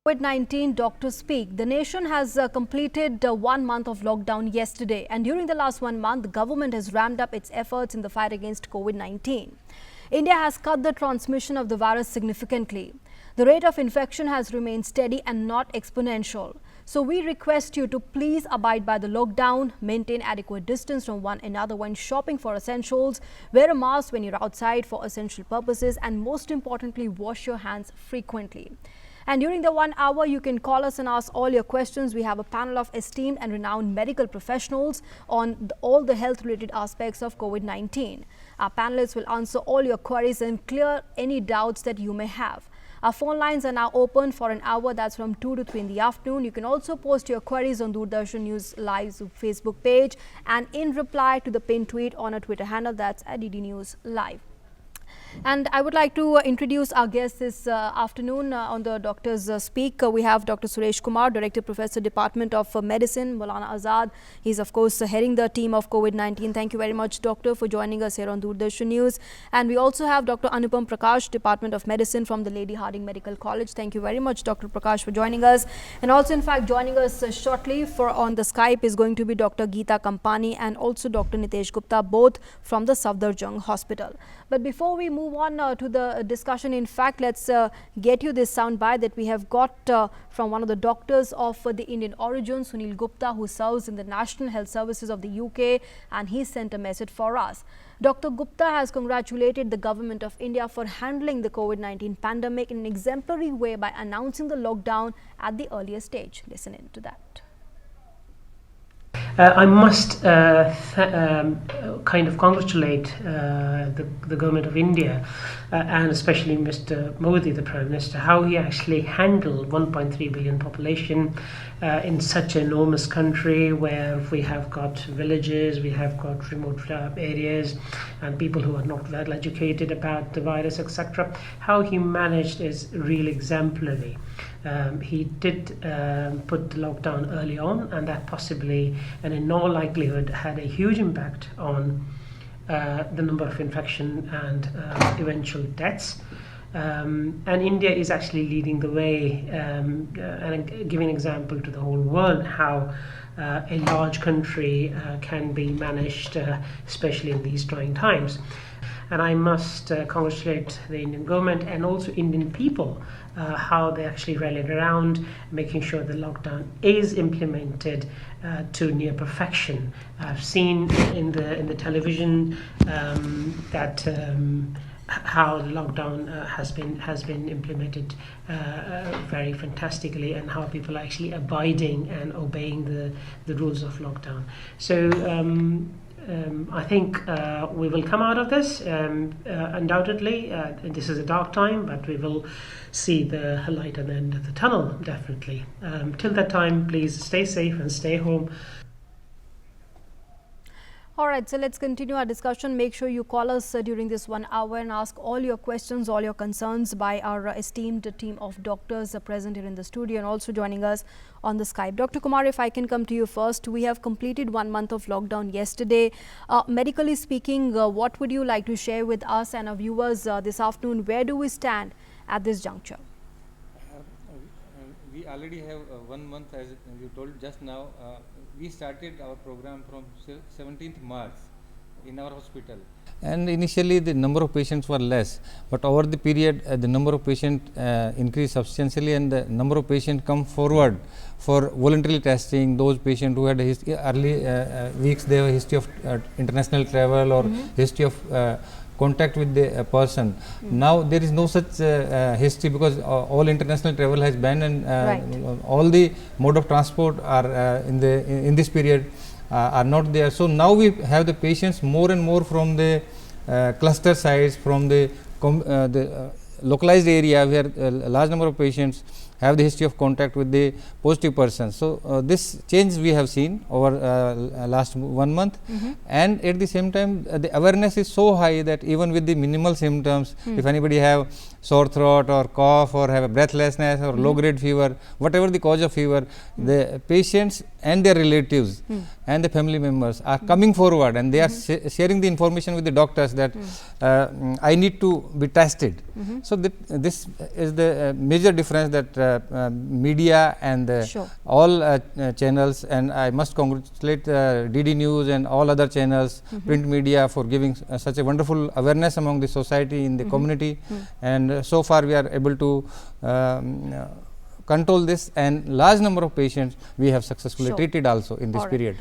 COVID-19 doctors speak. The nation has completed 1 month of lockdown yesterday, and during the last 1 month, the government has ramped up its efforts in the fight against COVID-19. India has cut the transmission of the virus significantly. The rate of infection has remained steady and not exponential. So we request you to please abide by the lockdown, maintain adequate distance from one another when shopping for essentials, wear a mask when you're outside for essential purposes, and most importantly, wash your hands frequently. And during the 1 hour, you can call us and ask all your questions. We have a panel of esteemed and renowned medical professionals on all the health-related aspects of COVID-19. Our panelists will answer all your queries and clear any doubts that you may have. Our phone lines are now open for an hour, that's from 2 to 3 in the afternoon. You can also post your queries on Doordarshan News Live's Facebook page and in reply to the pinned tweet on our Twitter handle, that's @DD News Live. And I would like to introduce our guests this afternoon on the Doctors Speak. We have Dr. Suresh Kumar, Director Professor, Department of Medicine, Maulana Azad. He's of course heading the team of COVID-19. Thank you very much, Doctor, for joining us here on Doordarshan News. And we also have Dr. Anupam Prakash, Department of Medicine from the Lady Hardinge Medical College. Thank you very much, Dr. Prakash, for joining us. And also, in fact, joining us shortly on the Skype is going to be Dr. Geeta Kampani and also Dr. Nitesh Gupta, both from the Safdarjung Hospital. But before we move on to the discussion, in fact, let's get you this soundbite that we have got from one of the doctors of the Indian origin, Sunil Gupta, who serves in the National Health Services of the UK, and he sent a message for us. Dr. Gupta has congratulated the government of India for handling the COVID-19 pandemic in an exemplary way by announcing the lockdown at the earlier stage. Listen in to that. I must kind of congratulate the government of India and especially Mr. Modi, the Prime Minister, how he actually handled 1.3 billion population in such an enormous country where we have got villages, we have got remote areas and people who are not well educated about the virus, etc. How he managed is really exemplary. He did put the lockdown early on, and that possibly and in all likelihood had a huge impact on the number of infection and eventual deaths. And India is actually leading the way and giving an example to the whole world how a large country can be managed, especially in these trying times. And I must congratulate the Indian government and also Indian people, how they actually rallied around making sure the lockdown is implemented to near perfection. I've seen in the television that how the lockdown has been implemented very fantastically, and how people are actually abiding and obeying the rules of lockdown. So I think we will come out of this undoubtedly. This is a dark time, but we will see the light at the end of the tunnel, definitely. Till that time, please stay safe and stay home. All right, so let's continue our discussion. Make sure you call us during this 1 hour and ask all your questions, all your concerns by our esteemed team of doctors present here in the studio and also joining us on the Skype. Dr. Kumar, if I can come to you first. We have completed 1 month of lockdown yesterday. Medically speaking, what would you like to share with us and our viewers this afternoon? Where do we stand at this juncture? We already have 1 month, as you told just now. We started our program from 17th March in our hospital, and initially the number of patients were less, but over the period the number of patients increased substantially, and the number of patients come forward for voluntary testing. Those patients who had early weeks, they have a history of international travel or history of contact with the person. Now there is no such history, because all international travel has banned, and all the mode of transport are in this period are not there. So now we have the patients more and more from the cluster sites, from the localized area where a large number of patients have the history of contact with the positive person. So this change we have seen over last 1 month, and at the same time the awareness is so high that even with the minimal symptoms, if anybody have sore throat or cough or have a breathlessness or low grade fever, whatever the cause of fever, the patients and their relatives and the family members are coming forward, and they are sharing the information with the doctors that I need to be tested. So this is the major difference that media and Sure. all channels, and I must congratulate DD News and all other channels, print media, for giving such a wonderful awareness among the society, in the community, and so far we are able to control this, and large number of patients we have successfully Sure. treated also in this All right. period.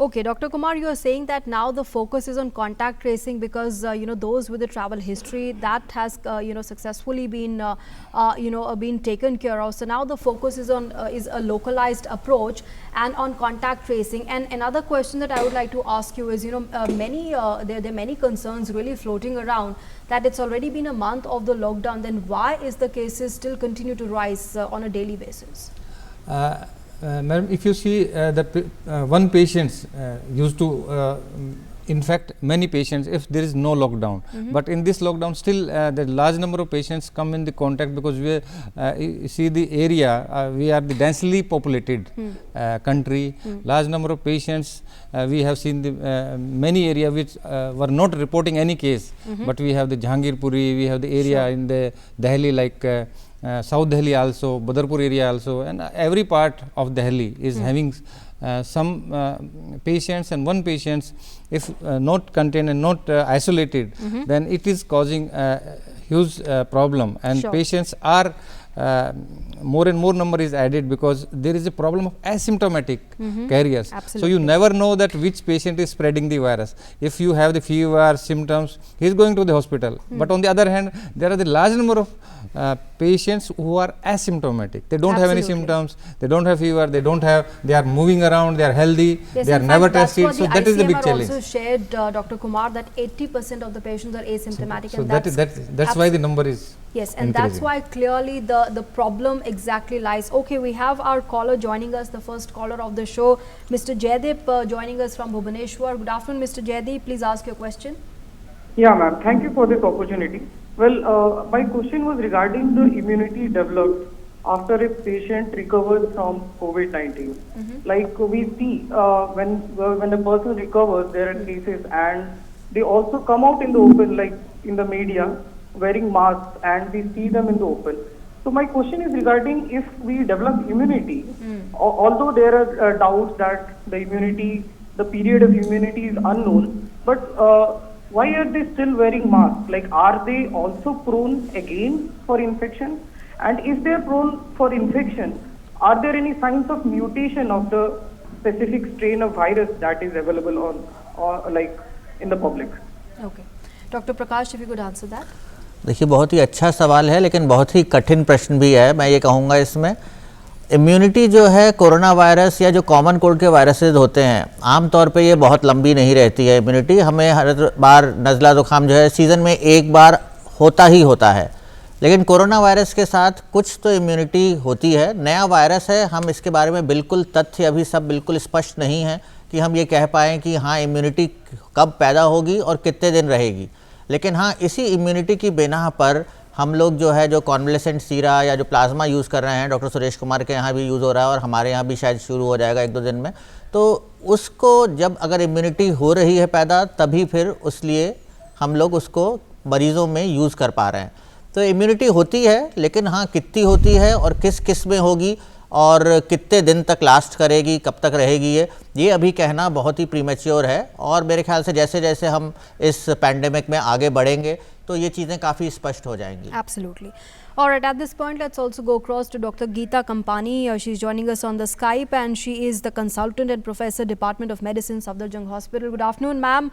Okay, Dr. Kumar, you are saying that now the focus is on contact tracing because those with the travel history that has successfully been been taken care of. So now the focus is on is a localized approach and on contact tracing. And another question that I would like to ask you is many there are many concerns really floating around that it's already been a month of the lockdown. Then why is the cases still continue to rise on a daily basis? Madam, if you see one patient used to infect many patients if there is no lockdown, but in this lockdown still the large number of patients come in the contact, because we you see the area, we are the densely populated country, large number of patients, we have seen the many area which were not reporting any case, but we have the Jahangirpuri, we have the area in the Delhi like South Delhi also, Badarpur area also, and every part of Delhi is having some patients, and one patient if not contained and not isolated, then it is causing huge problem, and Sure. patients are more and more number is added because there is a problem of asymptomatic carriers. So Absolutely. you never know that which patient is spreading the virus. If you have the fever symptoms, he is going to the hospital, but on the other hand there are the large number of patients who are asymptomatic. They don't have any Absolutely. symptoms, they don't have fever, they are moving around, they are healthy, Yes, they are in never fact, tested. So that is the big ICMR challenge. also shared, Dr. Kumar, that 80% of the patients are asymptomatic, So and that's why the number is yes, and that's increasing. why clearly the problem exactly lies. Okay, we have our caller joining us, the first caller of the show, Mr. Jaydeep, joining us from Bhubaneswar. Good afternoon, Mr. Jaydeep. Please ask your question. Yeah, ma'am. Thank you for this opportunity. Well, my question was regarding the immunity developed after a patient recovers from COVID-19. Like we see when a person recovers, there are cases, and they also come out in the open, like in the media, wearing masks, and we see them in the open. So my question is regarding if we develop immunity, although there are doubts that the period of immunity is unknown, but why are they still wearing masks? Like, are they also prone again for infection? And if they are prone for infection, are there any signs of mutation of the specific strain of virus that is available on like in the public? Okay. Dr. Prakash, if you could answer that. देखिए, बहुत ही अच्छा सवाल है, लेकिन बहुत ही कठिन प्रश्न भी है। मैं ये कहूँगा इसमें इम्यूनिटी जो है कोरोना वायरस या जो कॉमन कोल्ड के वायरसेस होते हैं, आमतौर पे ये बहुत लंबी नहीं रहती है इम्यूनिटी। हमें हर बार नज़ला ज़ुकाम जो है सीज़न में एक बार होता ही होता है, लेकिन कोरोना वायरस के साथ कुछ तो इम्यूनिटी होती है। नया वायरस है, हम इसके बारे में बिल्कुल तथ्य अभी सब बिल्कुल स्पष्ट नहीं है कि हम ये कह पाएँ कि हाँ इम्यूनिटी कब पैदा होगी और कितने दिन रहेगी। लेकिन हाँ, इसी इम्यूनिटी की बिना पर हम लोग जो है जो कॉन्वलेसेंट सीरा या जो प्लाज्मा यूज़ कर रहे हैं, डॉक्टर सुरेश कुमार के यहाँ भी यूज़ हो रहा है और हमारे यहाँ भी शायद शुरू हो जाएगा 1-2 दिन में, तो उसको जब अगर इम्यूनिटी हो रही है पैदा, तभी फिर उसलिए हम लोग उसको मरीज़ों में यूज़ कर पा रहे हैं। तो इम्यूनिटी होती है, लेकिन हाँ कितनी होती है और किस किस में होगी और कितने दिन तक लास्ट करेगी, कब तक रहेगी, ये अभी कहना बहुत ही प्रीमेच्योर है। और मेरे ख्याल से जैसे जैसे हम इस पैंडेमिक में आगे बढ़ेंगे तो ये चीज़ें काफ़ी स्पष्ट हो जाएंगी। Absolutely. All right, at this point, let's also go across to Dr. Geeta Kampani. She's joining us on the Skype, and she is the consultant and professor, Department of Medicine, Safdarjung Hospital. Good afternoon, ma'am.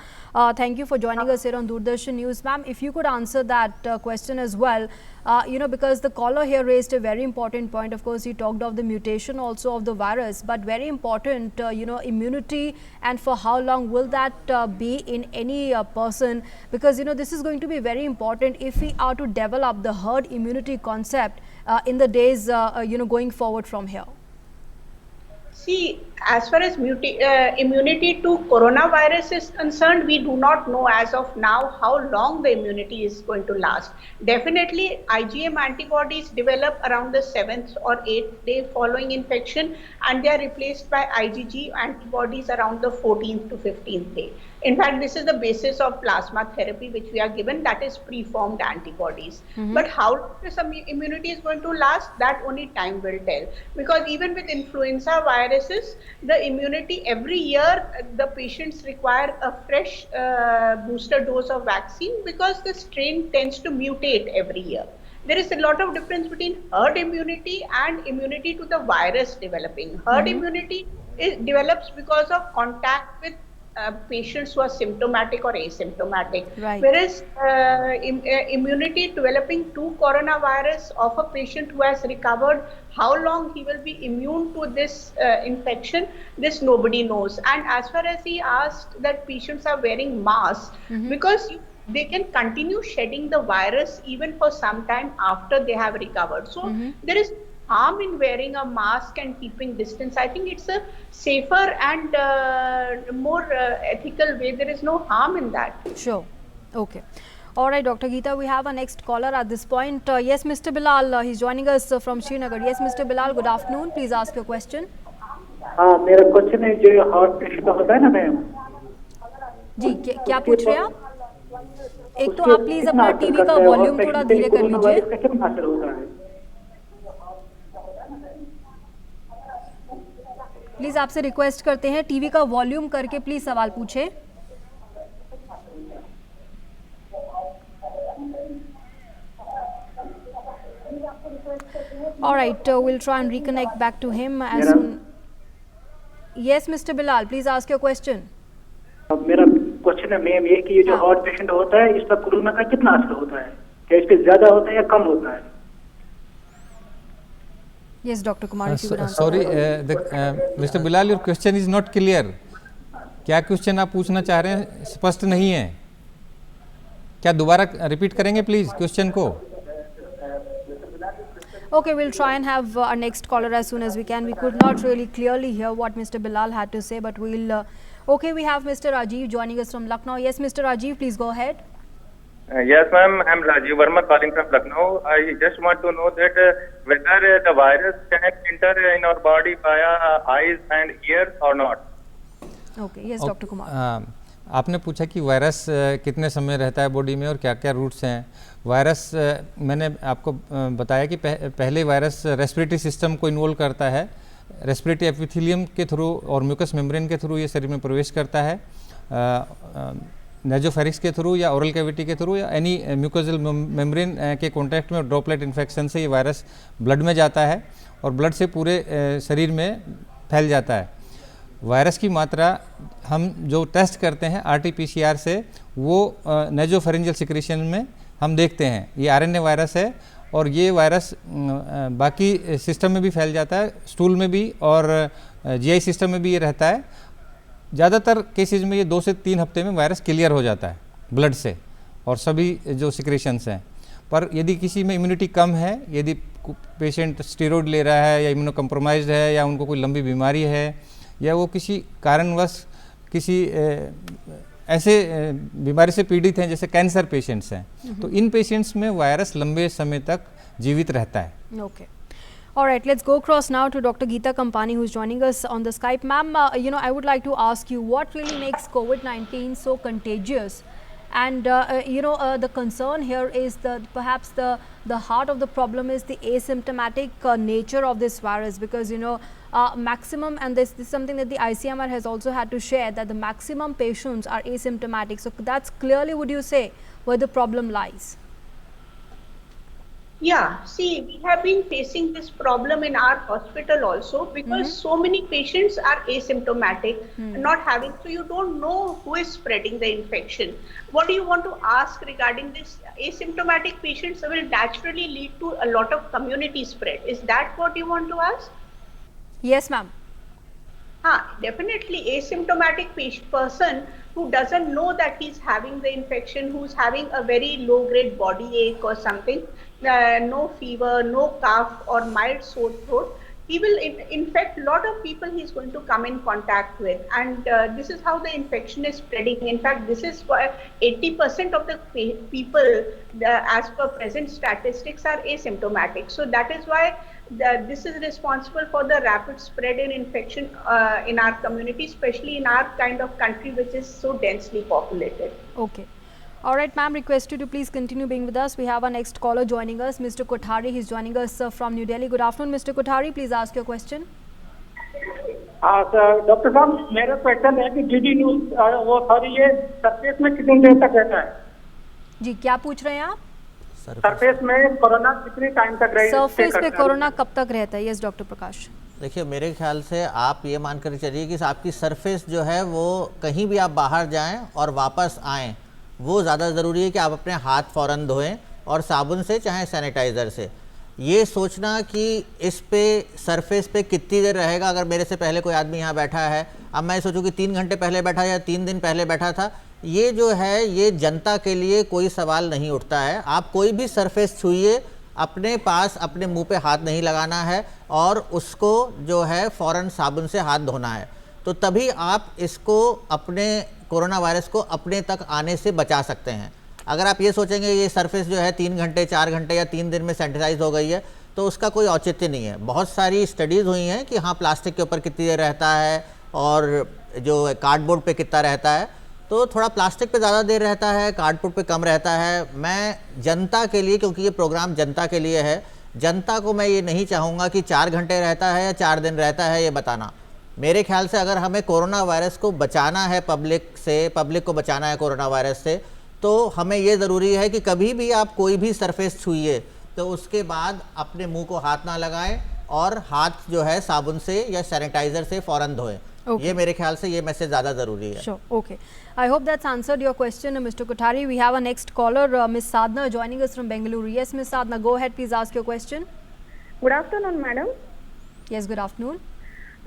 Thank you for joining us here on Doordarshan News. Ma'am, if you could answer that question as well, because the caller here raised a very important point. Of course, he talked of the mutation also of the virus, but very important, immunity, and for how long will that be in any person? Because, this is going to be very important if we are to develop the herd immunity concept in the days, going forward from here. See, as far as immunity to coronavirus is concerned, we do not know as of now how long the immunity is going to last. Definitely, IgM antibodies develop around the 7th or 8th day following infection, and they are replaced by IgG antibodies around the 14th to 15th day. In fact, this is the basis of plasma therapy, which we are given, that is preformed antibodies. But how long this immunity is going to last, that only time will tell. Because even with influenza viruses, the immunity every year, the patients require a fresh booster dose of vaccine because the strain tends to mutate every year. There is a lot of difference between herd immunity and immunity to the virus developing. Herd immunity develops because of contact with patients who are symptomatic or asymptomatic. Right. Whereas immunity developing to coronavirus of a patient who has recovered, how long he will be immune to this infection, this nobody knows. And as far as he asked that patients are wearing masks, because they can continue shedding the virus even for some time after they have recovered. So there is harm in wearing a mask and keeping distance. I think it's a safer and more ethical way. There is no harm in that. Sure. Okay. All right, Dr. Geeta, we have our next caller at this point. Yes, Mr. Bilal, he's joining us from Srinagar. Yes, Mr. Bilal, good afternoon. Please ask your question. हाँ, मेरा question है जो heart patient का होता है ना ma'am, जी क्या पूछ रहे हैं आप? एक तो आप प्लीज अपना टीवी का वॉल्यूम थोड़ा धीरे कर लीजिए. कितना असर होता है? प्लीज आपसे रिक्वेस्ट करते हैं टीवी का वॉल्यूम करके प्लीज सवाल पूछें. All right, we'll try and reconnect back to him as soon. Yes, Mr. Bilal, please ask your question. अब मेरा क्वेश्चन है मैम ये कि ये जो हार्ट पेशेंट होता है इसका कोरोना का कितना असर होता है, क्या इसके ज्यादा होता है या कम होता है? Yes, Dr. Kumar, if you would answer. Sorry, Mr. Bilal, your question is not clear. क्या क्वेश्चन आप पूछना चाह रहे हैं स्पष्ट नहीं है, क्या दोबारा रिपीट करेंगे प्लीज क्वेश्चन को? Okay, we'll try and have our next caller as soon as we can. We could not really clearly hear what Mr. Bilal had to say, but we'll. Okay, we have Mr. Rajiv joining us from Lucknow. Yes, Mr. Rajiv, please go ahead. Yes, ma'am. I'm Rajiv Verma calling from Lucknow. I just want to know that whether the virus can enter in our body via eyes and ears or not. Okay, yes, Dr. Kumar. आपने पूछा कि virus कितने समय रहता है body में और क्या क्या रूट्स हैं. वायरस मैंने आपको बताया कि पहले वायरस रेस्पिरेटरी सिस्टम को इन्वॉल्व करता है, रेस्पिरेटरी एपिथेलियम के थ्रू और म्यूकस मेम्ब्रेन के थ्रू ये शरीर में प्रवेश करता है, नेजोफेरिक्स के थ्रू या ओरल कैविटी के थ्रू या एनी म्यूकोजल मेम्ब्रेन के कॉन्टैक्ट में ड्रॉपलेट इन्फेक्शन से ये वायरस ब्लड में जाता है और ब्लड से पूरे शरीर में फैल जाता है. वायरस की मात्रा हम जो टेस्ट करते हैं RT-PCR से वो नेजोफेरिंजियल सिक्रीशन में हम देखते हैं. ये RNA वायरस है और ये वायरस बाकी सिस्टम में भी फैल जाता है, स्टूल में भी और GI सिस्टम में भी ये रहता है. ज़्यादातर केसेज में ये 2 से 3 हफ्ते में वायरस क्लियर हो जाता है ब्लड से और सभी जो सिक्रेशंस हैं. पर यदि किसी में इम्यूनिटी कम है, यदि पेशेंट स्टेरॉइड ले रहा है या इम्यूनो कम्प्रोमाइज्ड है या उनको कोई लंबी बीमारी है या वो किसी कारणवश किसी ऐसे बीमारी से पीड़ित हैं जैसे कैंसर पेशेंट्स हैं, तो इन पेशेंट्स में वायरस लंबे समय तक जीवित रहता है. Okay. All right, let's go across now to Dr. Geeta Kampani, who's joining us on the Skype. Ma'am, I would like to ask you what really makes COVID-19 so contagious? And the concern here is that perhaps the heart of the problem is the asymptomatic nature of this virus, because maximum, and this is something that the ICMR has also had to share, that the maximum patients are asymptomatic. So that's clearly, would you say, where the problem lies? Yeah, see, we have been facing this problem in our hospital also because so many patients are asymptomatic, not having, so you don't know who is spreading the infection. What do you want to ask regarding this? Asymptomatic patients will naturally lead to a lot of community spread. Is that what you want to ask? Yes, ma'am. Definitely asymptomatic person who doesn't know that he's having the infection, who's having a very low grade body ache or something, no fever, no cough or mild sore throat, he will infect a lot of people he's going to come in contact with, and this is how the infection is spreading. In fact, this is why 80% of the people as per present statistics are asymptomatic. So that is why this is responsible for the rapid spread in infection in our community, especially in our kind of country which is so densely populated. Okay. All right, ma'am, request you to please continue being with us. We have our next caller joining us, Mr. Kothari. He's joining us from New Delhi. Good afternoon, Mr. Kothari. Please ask your question. हाँ sir, doctor साहब मेरा question है कि DD news वो sorry ये surface में कितनी देर तक रहता है? जी, क्या पूछ रहे हैं आप? सरफेस में कोरोना कितनी टाइम तक रहेगा? सरफेस पे कोरोना कब तक रहता है? यस डॉक्टर प्रकाश। देखिए, मेरे ख्याल से आप ये मान कर चलिए कि आपकी सरफेस जो है वो कहीं भी आप बाहर जाएं और वापस आएँ, वो ज़्यादा ज़रूरी है कि आप अपने हाथ फ़ौरन धोएं और साबुन से चाहे सैनिटाइज़र से। ये सोचना कि इस पे सरफेस पे कितनी देर रहेगा, अगर मेरे से पहले कोई आदमी यहाँ बैठा है, अब मैं सोचूं कि 3 घंटे पहले बैठा या 3 दिन पहले बैठा था, ये जो है ये जनता के लिए कोई सवाल नहीं उठता है। आप कोई भी सरफेस छूइए, अपने पास अपने मुंह पे हाथ नहीं लगाना है और उसको जो है फ़ौरन साबुन से हाथ धोना है, तो तभी आप इसको अपने कोरोना वायरस को अपने तक आने से बचा सकते हैं। अगर आप ये सोचेंगे ये सरफेस जो है 3 घंटे 4 घंटे या 3 दिन में सैनिटाइज हो गई है, तो उसका कोई औचित्य नहीं है। बहुत सारी स्टडीज़ हुई हैं कि हाँ प्लास्टिक के ऊपर कितनी देर रहता है और जो कार्डबोर्ड पे कितना रहता है, तो थोड़ा प्लास्टिक पे ज़्यादा देर रहता है, कार्डबोर्ड पे कम रहता है। मैं जनता के लिए, क्योंकि ये प्रोग्राम जनता के लिए है, जनता को मैं ये नहीं चाहूँगा कि 4 घंटे रहता है या 4 दिन रहता है ये बताना। मेरे ख्याल से अगर हमें कोरोना वायरस को बचाना है पब्लिक को बचाना है कोरोना वायरस से, तो हमें ये ज़रूरी है कि कभी भी आप कोई भी सरफेस छूइए तो उसके बाद अपने मुंह को हाथ ना लगाएं और हाथ जो है साबुन से या सैनिटाइज़र से फ़ौरन धोएं। ये मेरे ख्याल से ये मैसेज ज़्यादा ज़रूरी है। Sure. Okay. I hope that's answered your question, Mr. Kothari. We have our next caller, Miss Sadhna, joining us from Bengaluru. Yes, Miss Sadhna, go ahead. Please ask your question. Good afternoon madam. Yes, good afternoon.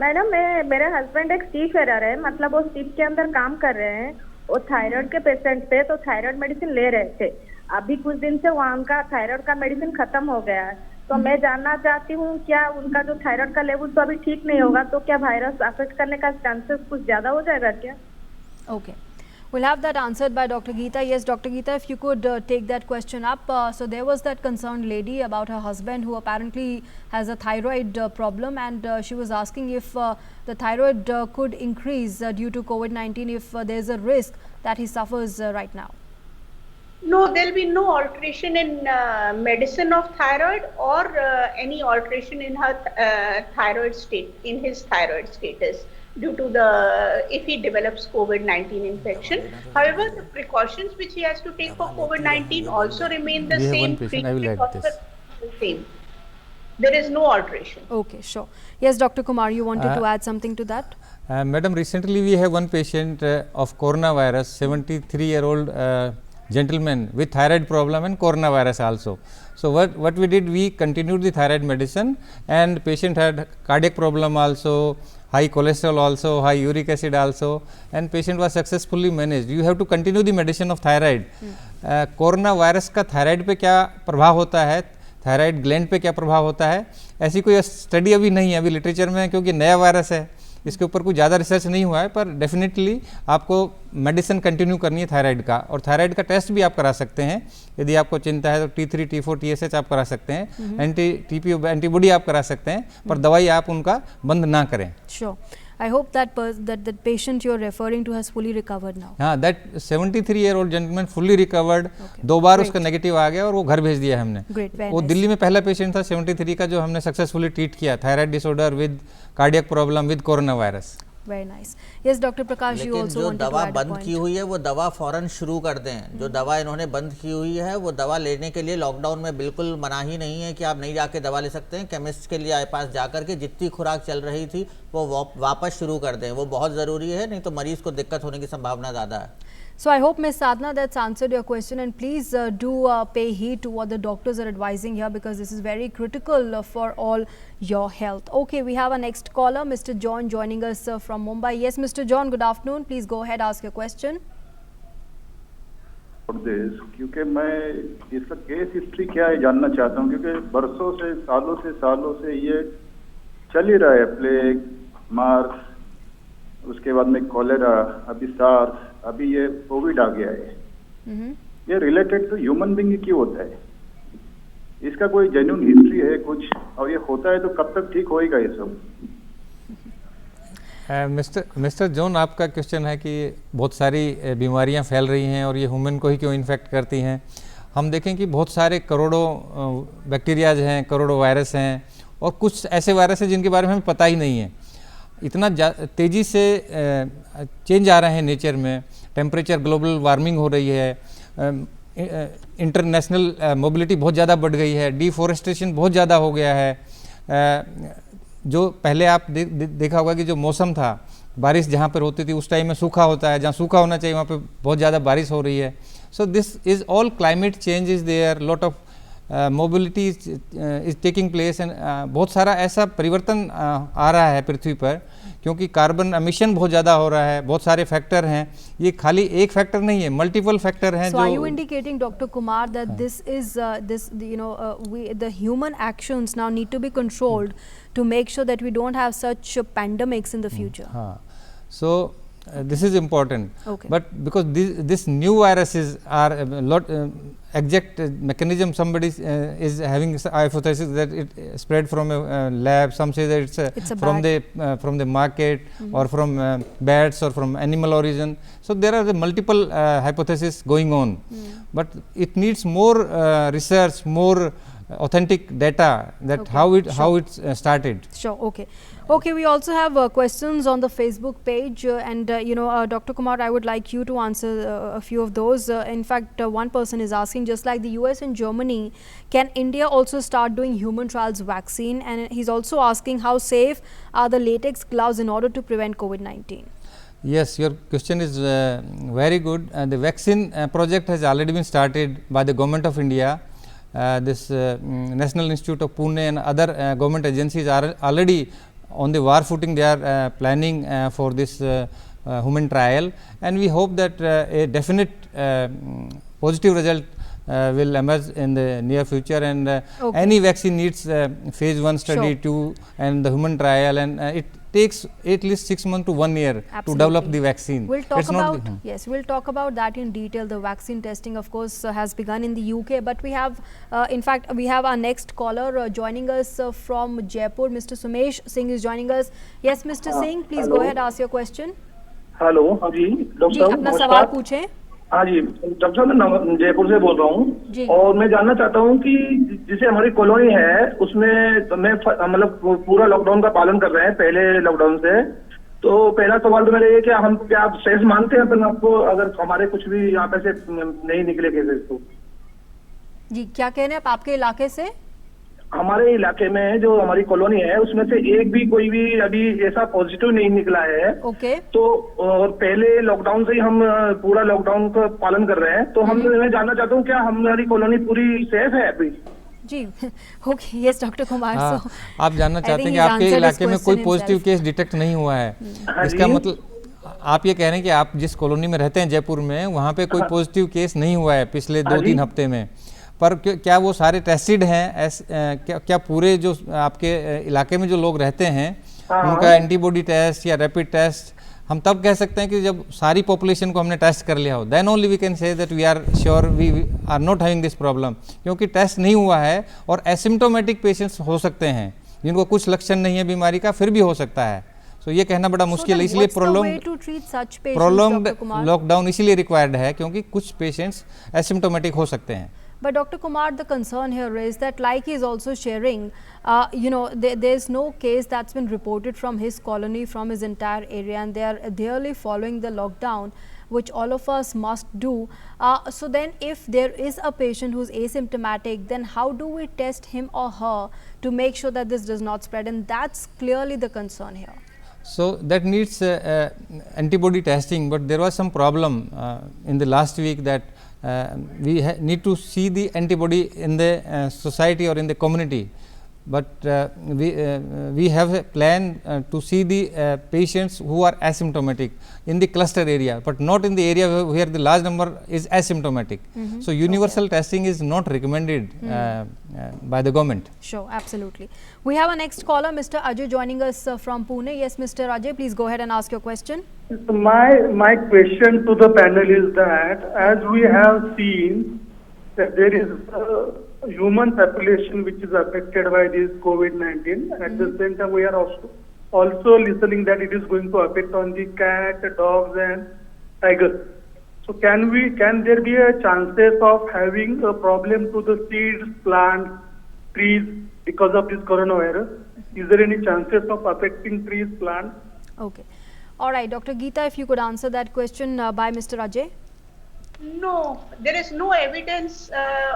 Madam मेरे husband एक सी Ferrer है, मतलब वो सीप के अंदर काम कर रहे हैं, वो थायराइड के पेशेंट थे, तो थायराइड मेडिसिन ले रहे थे। अभी कुछ दिन से वहाँ उनका थायराइड का मेडिसिन खत्म हो गया है, तो मैं जानना चाहती हूँ क्या उनका जो थायराइड का लेवल तो अभी ठीक नहीं होगा, तो क्या वायरस अफेक्ट करने का चांसेस कुछ ज्यादा हो जाएगा क्या? Okay. We'll have that answered by Dr. Geeta. Yes, Dr. Geeta, if you could take that question up. So there was that concerned lady about her husband who apparently has a thyroid problem, and she was asking if the thyroid could increase due to COVID-19, if there's a risk that he suffers right now. No, there will be no alteration in medicine of thyroid or any alteration in her thyroid state, in his thyroid status, due to if he develops COVID-19 infection. However, the precautions which he has to take for COVID-19 also remain the same. I will add this. Same. There is no alteration. Okay, sure. Yes, Dr. Kumar, you wanted to add something to that? Madam, recently we have one patient of coronavirus, 73-year-old gentleman with thyroid problem and coronavirus also. So what we did, we continued the thyroid medicine, and patient had cardiac problem also, high cholesterol also, high uric acid also, and patient was successfully managed. You have to continue the medicine of thyroid. Corona virus का thyroid पे क्या प्रभाव होता है, thyroid gland पे क्या प्रभाव होता है, ऐसी कोई स्टडी अभी नहीं है, अभी लिटरेचर में, क्योंकि नया वायरस है, इसके ऊपर कुछ ज़्यादा रिसर्च नहीं हुआ है, पर डेफिनेटली आपको मेडिसिन कंटिन्यू करनी है थायराइड का, और थायराइड का टेस्ट भी आप करा सकते हैं यदि आपको चिंता है, तो T3, T4, TSH आप करा सकते हैं, एंटीबॉडी आप करा सकते हैं, पर दवाई आप उनका बंद ना करें। Sure. I hope that that patient you are referring to has fully recovered now. हाँ, that 73-year-old gentleman fully recovered. Okay. 2 बार उसका नेगेटिव आ गया और वो घर भेज दिया हमने। वो दिल्ली में पहला पेशेंट था 73 का जो हमने सक्सेसफुली ट्रीट किया, thyroid disorder with cardiac problem with corona virus. Very nice. Yes, Dr. Prakash, you also wanted to add a point. जो दवा बंद की हुई है वो दवा फौरन शुरू कर दें। जो दवा इन्होंने बंद की हुई है वो दवा लेने के लिए लॉकडाउन में बिल्कुल मनाही नहीं है कि आप नहीं जाके दवा ले सकते हैं। केमिस्ट के लिए पास जाकर के जितनी खुराक चल रही थी वो वापस शुरू कर दें, वो बहुत ज़रूरी है, नहीं तो मरीज़ को दिक्कत होने की संभावना ज़्यादा है। So I hope, Ms. Sadhna, that's answered your question, and please do pay heed to what the doctors are advising here, because this is very critical for all your health. Okay, we have our next caller, Mr. John, joining us from Mumbai. Yes, Mr. John, good afternoon. Please go ahead, ask your question. क्योंकि मैं इसका case history क्या है जानना चाहता हूँ, क्योंकि बरसों से सालों से ये चल ही रहा है, प्लेग, मार्स, उसके बाद में कॉलेरा, अभी सार्स, अभी ये कोविड आ गया है। ये रिलेटेड तो ह्यूमन बीइंग क्यों होता है? इसका कोई जेन्युइन हिस्ट्री है कुछ, और ये होता है तो कब तक ठीक होएगा ये सब? मिस्टर जॉन, आपका क्वेश्चन है कि बहुत सारी बीमारियां फैल रही हैं और ये ह्यूमन को ही क्यों इन्फेक्ट करती हैं। हम देखें कि बहुत सारे करोड़ों बैक्टीरियाज हैं, करोड़ों वायरस हैं, और कुछ ऐसे वायरस हैं जिनके बारे में हमें पता ही नहीं है। इतना तेज़ी से चेंज आ रहे हैं नेचर में, टेम्परेचर, ग्लोबल वार्मिंग हो रही है, इंटरनेशनल मोबिलिटी बहुत ज़्यादा बढ़ गई है, डिफॉरेस्टेशन बहुत ज़्यादा हो गया है। जो पहले आप देखा होगा कि जो मौसम था, बारिश जहाँ पर होती थी उस टाइम में सूखा होता है, जहाँ सूखा होना चाहिए वहाँ पे बहुत ज़्यादा बारिश हो रही है। So this is all climate change is there, lot of mobility is taking place, and बहुत सारा ऐसा परिवर्तन आ रहा है पृथ्वी पर, क्योंकि कार्बन एमिशन बहुत ज़्यादा हो रहा है। बहुत सारे फैक्टर हैं, ये खाली एक फैक्टर नहीं है, मल्टीपल फैक्टर हैं। So are you indicating, Dr. Kumar, that this is the human actions now need to be controlled to make sure that we don't have such pandemics in the future? So this is important. Okay. But because this new viruses are a lot exact mechanism, somebody is having hypothesis that it spread from a lab, some say that it's from the market, or from bats, or from animal origin. So there are the multiple hypotheses going on, but it needs more research, more authentic data, that how it started. Sure. Okay, we also have questions on the Facebook page, and Dr. Kumar, I would like you to answer a few of those. In fact, one person is asking, just like the US and Germany, can India also start doing human trials vaccine? And he's also asking, how safe are the latex gloves in order to prevent COVID-19? Yes, your question is very good. The vaccine project has already been started by the Government of India. This National Institute of Pune and other government agencies are already on the war footing. They are planning for this human trial, and we hope that a definite positive result will emerge in the near future, and any vaccine needs phase 1 study, 2 and the human trial, and it takes at least 6 months to 1 year to develop the vaccine. We'll talk about we'll talk about that in detail. The vaccine testing, of course, has begun in the UK, but we have in fact we have our next caller joining us from Jaipur. Mr. Sumesh Singh is joining us. Yes, Mr. Singh, please go ahead, ask your question. Hello, हाँ जी doctor साहब, अपना सवाल पूछें। हाँ जी doctor साहब, मैं जयपुर से बोल रहा हूँ, और मैं जानना चाहता हूँ कि जैसे हमारी कॉलोनी है उसमें मैं मतलब पूरा लॉकडाउन का पालन कर रहे हैं पहले लॉकडाउन से, तो पहला सवाल तो मेरा ये कि हम क्या आप सेफ मानते हैं अपन आपको, अगर हमारे कुछ भी यहाँ पे से नहीं निकले केसेस तो? जी क्या कह रहे हैं आप, आपके इलाके से? हमारे इलाके में जो हमारी कॉलोनी है उसमें से एक भी कोई भी अभी ऐसा पॉजिटिव नहीं निकला है। तो और पहले लॉकडाउन से ही हम पूरा लॉकडाउन का पालन कर रहे हैं, तो मैं जानना चाहता हूँ क्या हमारी कॉलोनी पूरी सेफ है अभी? जी ओके, यस डॉक्टर कुमार। आप जानना चाहते हैं कि आपके इलाके में कोई पॉजिटिव केस डिटेक्ट नहीं हुआ है, इसका मतलब आप ये कह रहे हैं कि आप जिस कॉलोनी में रहते हैं जयपुर में, वहाँ पे कोई पॉजिटिव केस नहीं हुआ है पिछले 2-3 हफ्ते में, पर क्या वो सारे टेस्टेड हैं? क्या पूरे जो आपके इलाके में जो लोग रहते हैं उनका एंटीबॉडी टेस्ट या रैपिड टेस्ट हम तब कह सकते हैं कि जब सारी पॉपुलेशन को हमने टेस्ट कर लिया हो, then only we can say that we are sure we are not having this problem. क्योंकि टेस्ट नहीं हुआ है और एसिम्टोमेटिक पेशेंट्स हो सकते हैं जिनको कुछ लक्षण नहीं है बीमारी का, फिर भी हो सकता है। तो ये कहना बड़ा मुश्किल है, इसलिए प्रोलॉन्ग्ड लॉकडाउन इसीलिए रिक्वायर्ड है क्योंकि कुछ पेशेंट्स एसिम्टोमेटिक हो सकते हैं। But Dr. Kumar, the concern here is that, like he is also sharing, there's no case that's been reported from his colony, from his entire area, and they are really following the lockdown, which all of us must do. So then if there is a patient who's asymptomatic, then how do we test him or her to make sure that this does not spread? And that's clearly the concern here. So that needs antibody testing, but there was some problem in the last week that we need to see the antibody in the society or in the community, but we have a plan to see the patients who are asymptomatic in the cluster area, but not in the area where the large number is asymptomatic. So universal testing is not recommended by the government. Sure, absolutely. We have our next caller, Mr. Ajay, joining us from Pune. Yes, Mr. Ajay, please go ahead and ask your question. My question to the panel is that, as we have seen that there is human population which is affected by this COVID-19. At the same time, we are also listening that it is going to affect on the cat, dogs, and tigers. So can there be a chances of having a problem to the seeds, plants, trees because of this coronavirus? Is there any chances of affecting trees, plants? Okay. All right, Dr. Geeta, if you could answer that question by Mr. Ajay. No, there is no evidence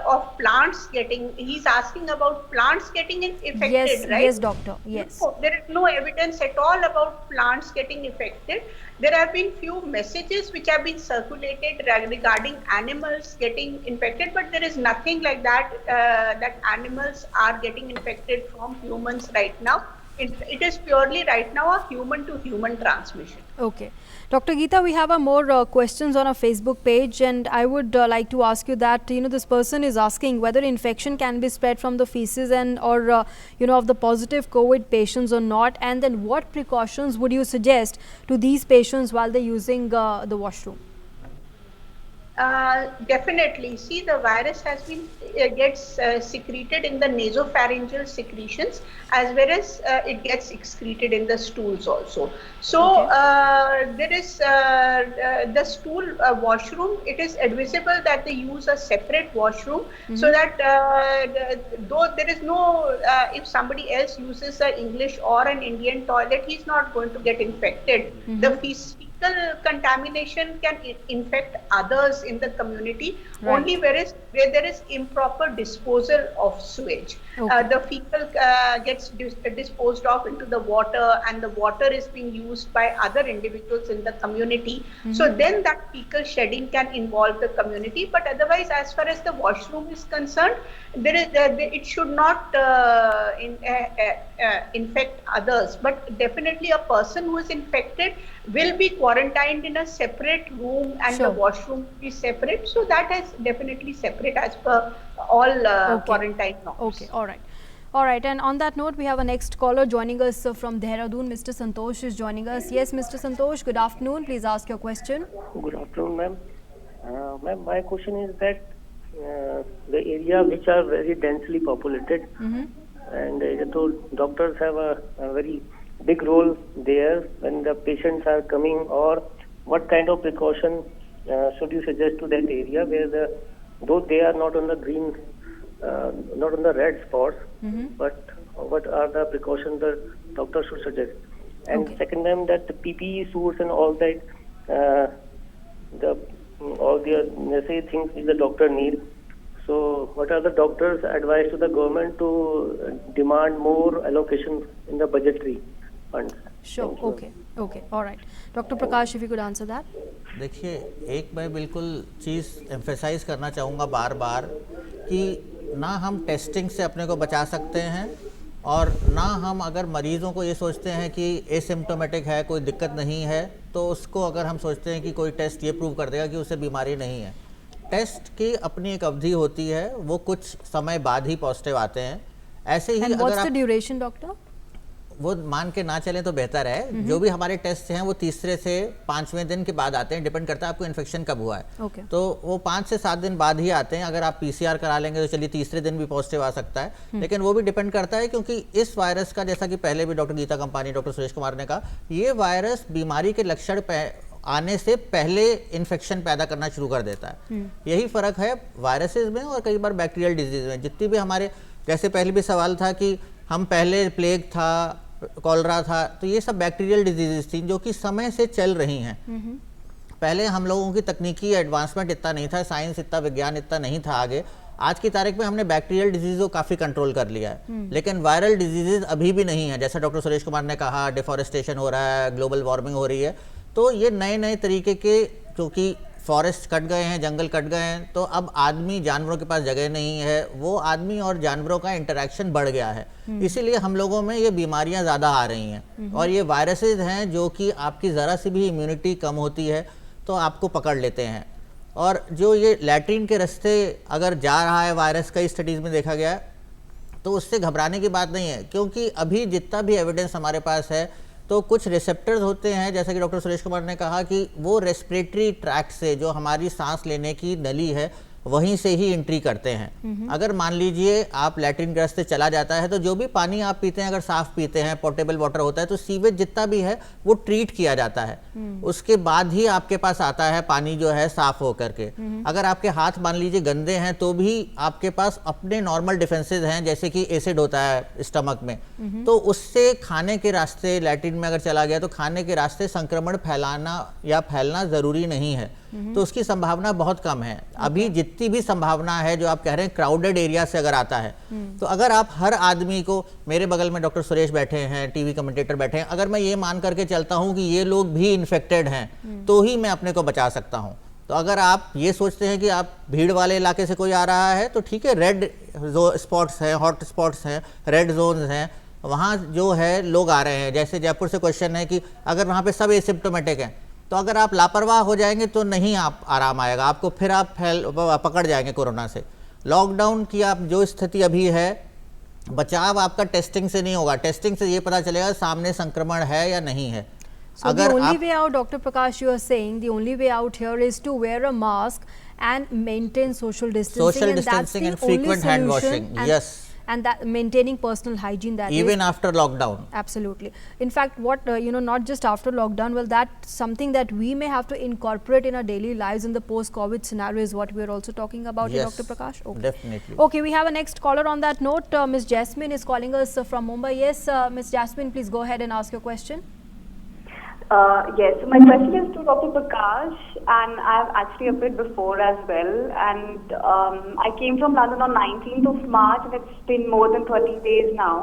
of plants getting. He's asking about plants getting affected, Yes, right? yes, doctor. Yes. No, there is no evidence at all about plants getting affected. There have been few messages which have been circulated regarding animals getting infected, but there is nothing like that that animals are getting infected from humans right now. It is purely right now a human-to-human transmission. Okay. Dr. Geeta, we have more questions on our Facebook page, and I would like to ask you that, this person is asking whether infection can be spread from the feces and or, of the positive COVID patients or not, and then what precautions would you suggest to these patients while they're using the washroom? Definitely. See, the virus has been gets secreted in the nasopharyngeal secretions, as well as it gets excreted in the stools also. So there is the stool washroom. It is advisable that they use a separate washroom, so that though there is no, if somebody else uses an English or an Indian toilet, he's not going to get infected. The fecal contamination can infect others in the community, only where there is improper disposal of sewage. The fecal gets disposed of into the water, and the water is being used by other individuals in the community. So then that fecal shedding can involve the community. But otherwise, as far as the washroom is concerned, it should not infect others. But definitely a person who is infected will be quarantined in a separate room, and the washroom will be separate. So that is definitely separate as per all quarantine norms. Okay, all right. All right, and on that note, we have a next caller joining us from Dehradun. Mr. Santosh is joining us. Yes, Mr. Santosh, good afternoon. Please ask your question. Good afternoon, ma'am. Ma'am, my question is that the area which are very densely populated, and so doctors have a very big role there when the patients are coming, or what kind of precaution should you suggest to that area where though they are not on the green, not on the red spots, but what are the precautions the doctor should suggest? And second, ma'am, that the PPE suits and all that, all the necessary things which the doctor need. So what are the doctor's advice to the government to demand more allocation in the budgetary funds? Sure, okay, all right. Dr. Prakash, if you could answer that. देखिए, एक मैं बिल्कुल चीज़ emphasise करना चाहूँगा बार बार कि ना हम testing से अपने को बचा सकते हैं, और ना हम अगर मरीज़ों को ये सोचते हैं कि एसिम्प्टोमेटिक है, कोई दिक्कत नहीं है, तो उसको अगर हम सोचते हैं कि कोई टेस्ट ये प्रूव कर देगा कि उसे बीमारी नहीं है। टेस्ट की अपनी एक अवधि होती है, वो कुछ समय बाद ही पॉजिटिव आते हैं। ऐसे ही अगर आप ड्यूरेशन डॉक्टर वो मान के ना चलें तो बेहतर है। जो भी हमारे टेस्ट हैं वो तीसरे से 5वें दिन के बाद आते हैं, डिपेंड करता है आपको इन्फेक्शन कब हुआ है। तो वो 5 से 7 दिन बाद ही आते हैं। अगर आप PCR करा लेंगे तो चलिए तीसरे दिन भी पॉजिटिव आ सकता है, लेकिन वो भी डिपेंड करता है, क्योंकि इस वायरस का, जैसा कि पहले भी डॉक्टर गीता कंपानी, डॉक्टर सुरेश कुमार ने कहा, ये वायरस बीमारी के लक्षण आने से पहले इन्फेक्शन पैदा करना शुरू कर देता है। यही फर्क है वायरसेस में और कई बार बैक्टीरियल डिजीज में। जितनी भी हमारे, जैसे पहले भी सवाल था कि हम पहले प्लेग था, कॉलरा था, तो ये सब बैक्टीरियल डिजीजेस थी जो कि समय से चल रही हैं। पहले हम लोगों की तकनीकी एडवांसमेंट इतना नहीं था, साइंस इतना, विज्ञान इतना नहीं था आगे। आज की तारीख में हमने बैक्टीरियल डिजीज को काफ़ी कंट्रोल कर लिया है, लेकिन वायरल डिजीजेज अभी भी नहीं है। जैसा डॉक्टर सुरेश कुमार ने कहा, डिफॉरेस्टेशन हो रहा है, ग्लोबल वार्मिंग हो रही है, तो ये नए नए तरीके के, क्योंकि फॉरेस्ट कट गए हैं, जंगल कट गए हैं, तो अब आदमी जानवरों के पास जगह नहीं है, वो आदमी और जानवरों का इंटरेक्शन बढ़ गया है, इसीलिए हम लोगों में ये बीमारियां ज़्यादा आ रही हैं। और ये वायरसेस हैं जो कि आपकी ज़रा सी भी इम्यूनिटी कम होती है तो आपको पकड़ लेते हैं। और जो ये लैट्रिन के रास्ते अगर जा रहा है वायरस, कई स्टडीज़ में देखा गया है, तो उससे घबराने की बात नहीं है, क्योंकि अभी जितना भी एविडेंस हमारे पास है, तो कुछ रिसेप्टर्स होते हैं, जैसा कि डॉक्टर सुरेश कुमार ने कहा कि वो रेस्पिरेटरी ट्रैक्ट से, जो हमारी सांस लेने की नली है, वहीं से ही एंट्री करते हैं। अगर मान लीजिए आप लैट्रिन के रास्ते चला जाता है तो जो भी पानी आप पीते हैं, अगर साफ पीते हैं, पोर्टेबल वाटर होता है, तो सीवेज जितना भी है वो ट्रीट किया जाता है, उसके बाद ही आपके पास आता है पानी जो है साफ होकर के। अगर आपके हाथ मान लीजिए गंदे हैं तो भी आपके पास अपने नॉर्मल डिफेंसेस हैं, जैसे कि एसिड होता है स्टमक में, तो उससे खाने के रास्ते, लैट्रिन में अगर चला गया तो खाने के रास्ते संक्रमण फैलाना या फैलना जरूरी नहीं है, तो उसकी संभावना बहुत कम है। अभी जितनी भी संभावना है जो आप कह रहे हैं क्राउडेड एरिया से अगर आता है, तो अगर आप हर आदमी को, मेरे बगल में डॉक्टर सुरेश बैठे हैं, टीवी कमेंटेटर बैठे हैं, अगर मैं ये मान करके चलता हूं कि ये लोग भी इन्फेक्टेड हैं तो ही मैं अपने को बचा सकता हूं। तो अगर आप ये सोचते हैं कि आप भीड़ वाले इलाके से कोई आ रहा है तो ठीक है, रेड स्पॉट्स हैं, हॉट स्पॉट्स हैं, रेड जोन्स हैं, वहाँ जो है लोग आ रहे हैं। जैसे जयपुर से क्वेश्चन है कि अगर वहाँ पे सब एसिम्प्टोमेटिक हैं तो अगर आप लापरवाह हो जाएंगे तो नहीं आप आराम आएगा आपको, फिर आप पकड़ जाएंगे कोरोना से। लॉकडाउन की आप जो स्थिति अभी है, बचाव आपका टेस्टिंग से नहीं होगा, टेस्टिंग से ये पता चलेगा सामने संक्रमण है या नहीं है। So the only way out, Dr. Prakash, you are saying the only way out here is to wear a mask and maintain social distancing. Social distancing and frequent hand washing. Yes. And that maintaining personal hygiene, that even is, after lockdown. Absolutely. In fact, what not just after lockdown, well, that's something that we may have to incorporate in our daily lives in the post-COVID scenario is what we are also talking about, yes, here, Dr. Prakash. Okay. Definitely. Okay, we have a next caller on that note. Ms. Jasmine is calling us from Mumbai. Yes, Ms. Jasmine, please go ahead and ask your question. Yes, so my question is to Dr. Prakash, and I've actually appeared before as well, and I came from London on 19th of March, and it's been more than 30 days now.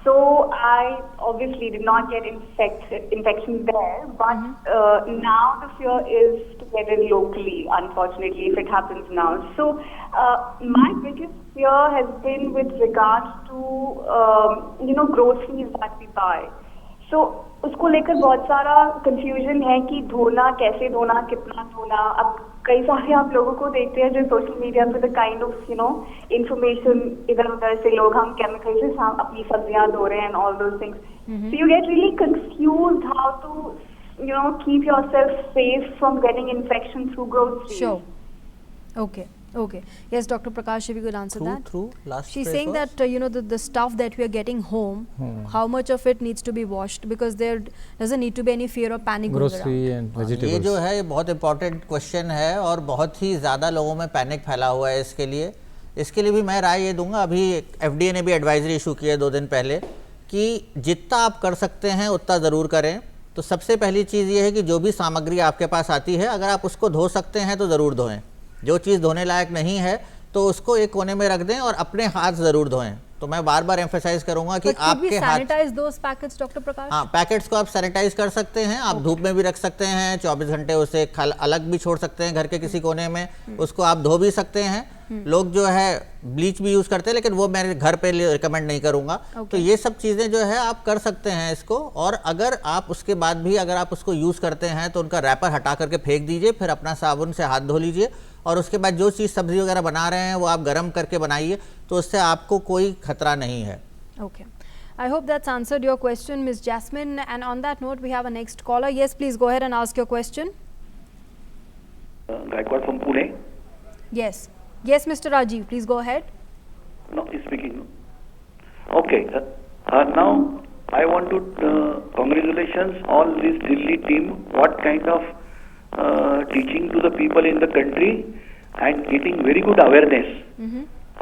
So I obviously did not get infection there, but now the fear is to get it locally, unfortunately, if it happens now. So my biggest fear has been with regards to, groceries that we buy. So उसको लेकर बहुत सारा confusion है कि धोना, कैसे धोना, कितना धोना। अब कई सारे आप लोगों को देखते हैं जो सोशल मीडिया पे द काइंड ऑफ इंफॉर्मेशन इधर उधर से लोग हम केमिकल से अपनी सब्जियां धो रहे हैं and all those things, so you get really confused how to keep yourself safe from getting infection through groceries. Sure. Okay. Yes, Dr. Prakash, if you could answer that. She's saying that the stuff that we are getting home, how much of it needs to be washed, because there doesn't need to be any fear or panic going around. Grocery and vegetables. ये जो है ये बहुत important question है और बहुत ही ज़्यादा लोगों में पैनिक फैला हुआ है इसके लिए भी मैं राय ये दूंगा। अभी FDA ने भी एडवाइजरी इशू की है 2 दिन पहले कि जितना आप कर सकते हैं उतना ज़रूर करें। तो सबसे पहली चीज़ ये है कि जो भी सामग्री आपके पास आती है, अगर आप उसको धो सकते हैं तो ज़रूर धोएं। जो चीज़ धोने लायक नहीं है तो उसको एक कोने में रख दें और अपने हाथ ज़रूर धोएं। तो मैं बार बार एम्फेसाइज करूंगा कि आपके हाथ, पैकेट्स को आप सैनिटाइज कर सकते हैं, आप धूप में भी रख सकते हैं, 24 घंटे उसे अलग भी छोड़ सकते हैं घर के किसी कोने में, उसको आप धो भी सकते हैं। लोग जो है ब्लीच भी यूज करते हैं, लेकिन वो मैं घर पे रिकमेंड नहीं करूंगा। तो ये सब चीजें जो है आप कर सकते हैं इसको, और अगर आप उसके बाद भी अगर आप उसको यूज करते हैं तो उनका रैपर हटा करके फेंक दीजिए, फिर अपना साबुन से हाथ धो लीजिए, और उसके बाद जो चीज़ सब्जी वगैरह बना रहे हैं वो आप गर्म करके बनाइए, तो उससे आपको कोई खतरा नहीं है। Okay. I hope that's answered your question, Ms. Jasmine. And on that note, we have a next caller. Yes, please go ahead and ask your question. Gaikwad from Pune. Yes, Mr. Rajiv, please go ahead. No, he's speaking. Okay. Now I want to congratulations all this Delhi team. What kind of teaching to the people in the country and getting very good awareness,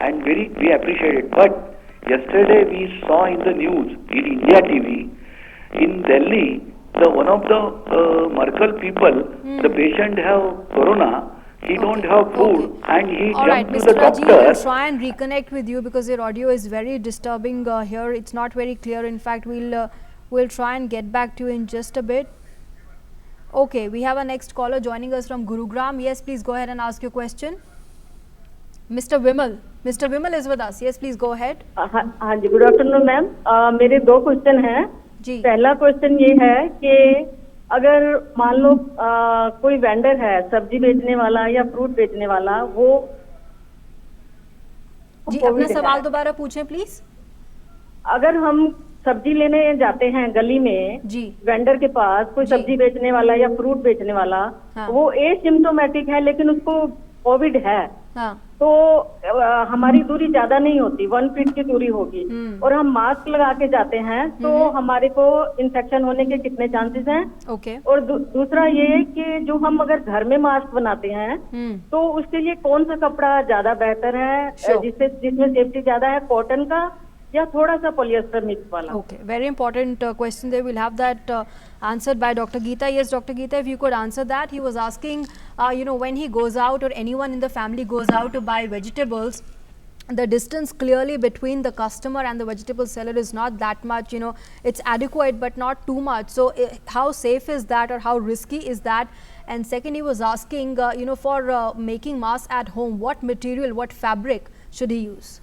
and we appreciate it. But yesterday we saw in the news in India TV in Delhi, one of the Merkel people, the patient have corona, he don't have food, and he jumped to the doctor. Rajiv, we'll try and reconnect with you because your audio is very disturbing here. It's not very clear. In fact, we'll try and get back to you in just a bit. Okay, we have a next caller joining us from Gurugram. Yes, please go ahead and ask your question. Mr. Vimal is with us. Yes, please go ahead. हाँ जी, good afternoon ma'am. मेरे 2 question हैं जी। पहला question ये है कि अगर मान लो कोई वेंडर है, सब्जी बेचने वाला या फ्रूट बेचने वाला, वो जी अपना सवाल दोबारा पूछें प्लीज। अगर हम सब्जी लेने जाते हैं गली में जी, वेंडर के पास कोई सब्जी बेचने वाला या फ्रूट बेचने वाला, वो एसिम्प्टोमेटिक है लेकिन उसको कोविड है तो हमारी दूरी ज्यादा नहीं होती, 1 फीट की दूरी होगी और हम मास्क लगा के जाते हैं तो हमारे को इन्फेक्शन होने के कितने चांसेस हैं? ओके। और दूसरा ये है कि जो हम अगर घर में मास्क बनाते हैं तो उसके लिए कौन सा कपड़ा ज्यादा बेहतर है, जिसमें सेफ्टी ज्यादा है, कॉटन का या थोड़ा सा पॉलिएस्टर मिक्स वाला? Okay, very important question there. We'll have that answered by Dr. Geeta. Yes, Dr. Geeta, if you could answer that. He was asking, when he goes out or anyone in the family goes out to buy vegetables, the distance clearly between the customer and the vegetable seller is not that much, it's adequate but not too much. So how safe is that or how risky is that? And second, he was asking, for making masks at home, what material, what fabric should he use?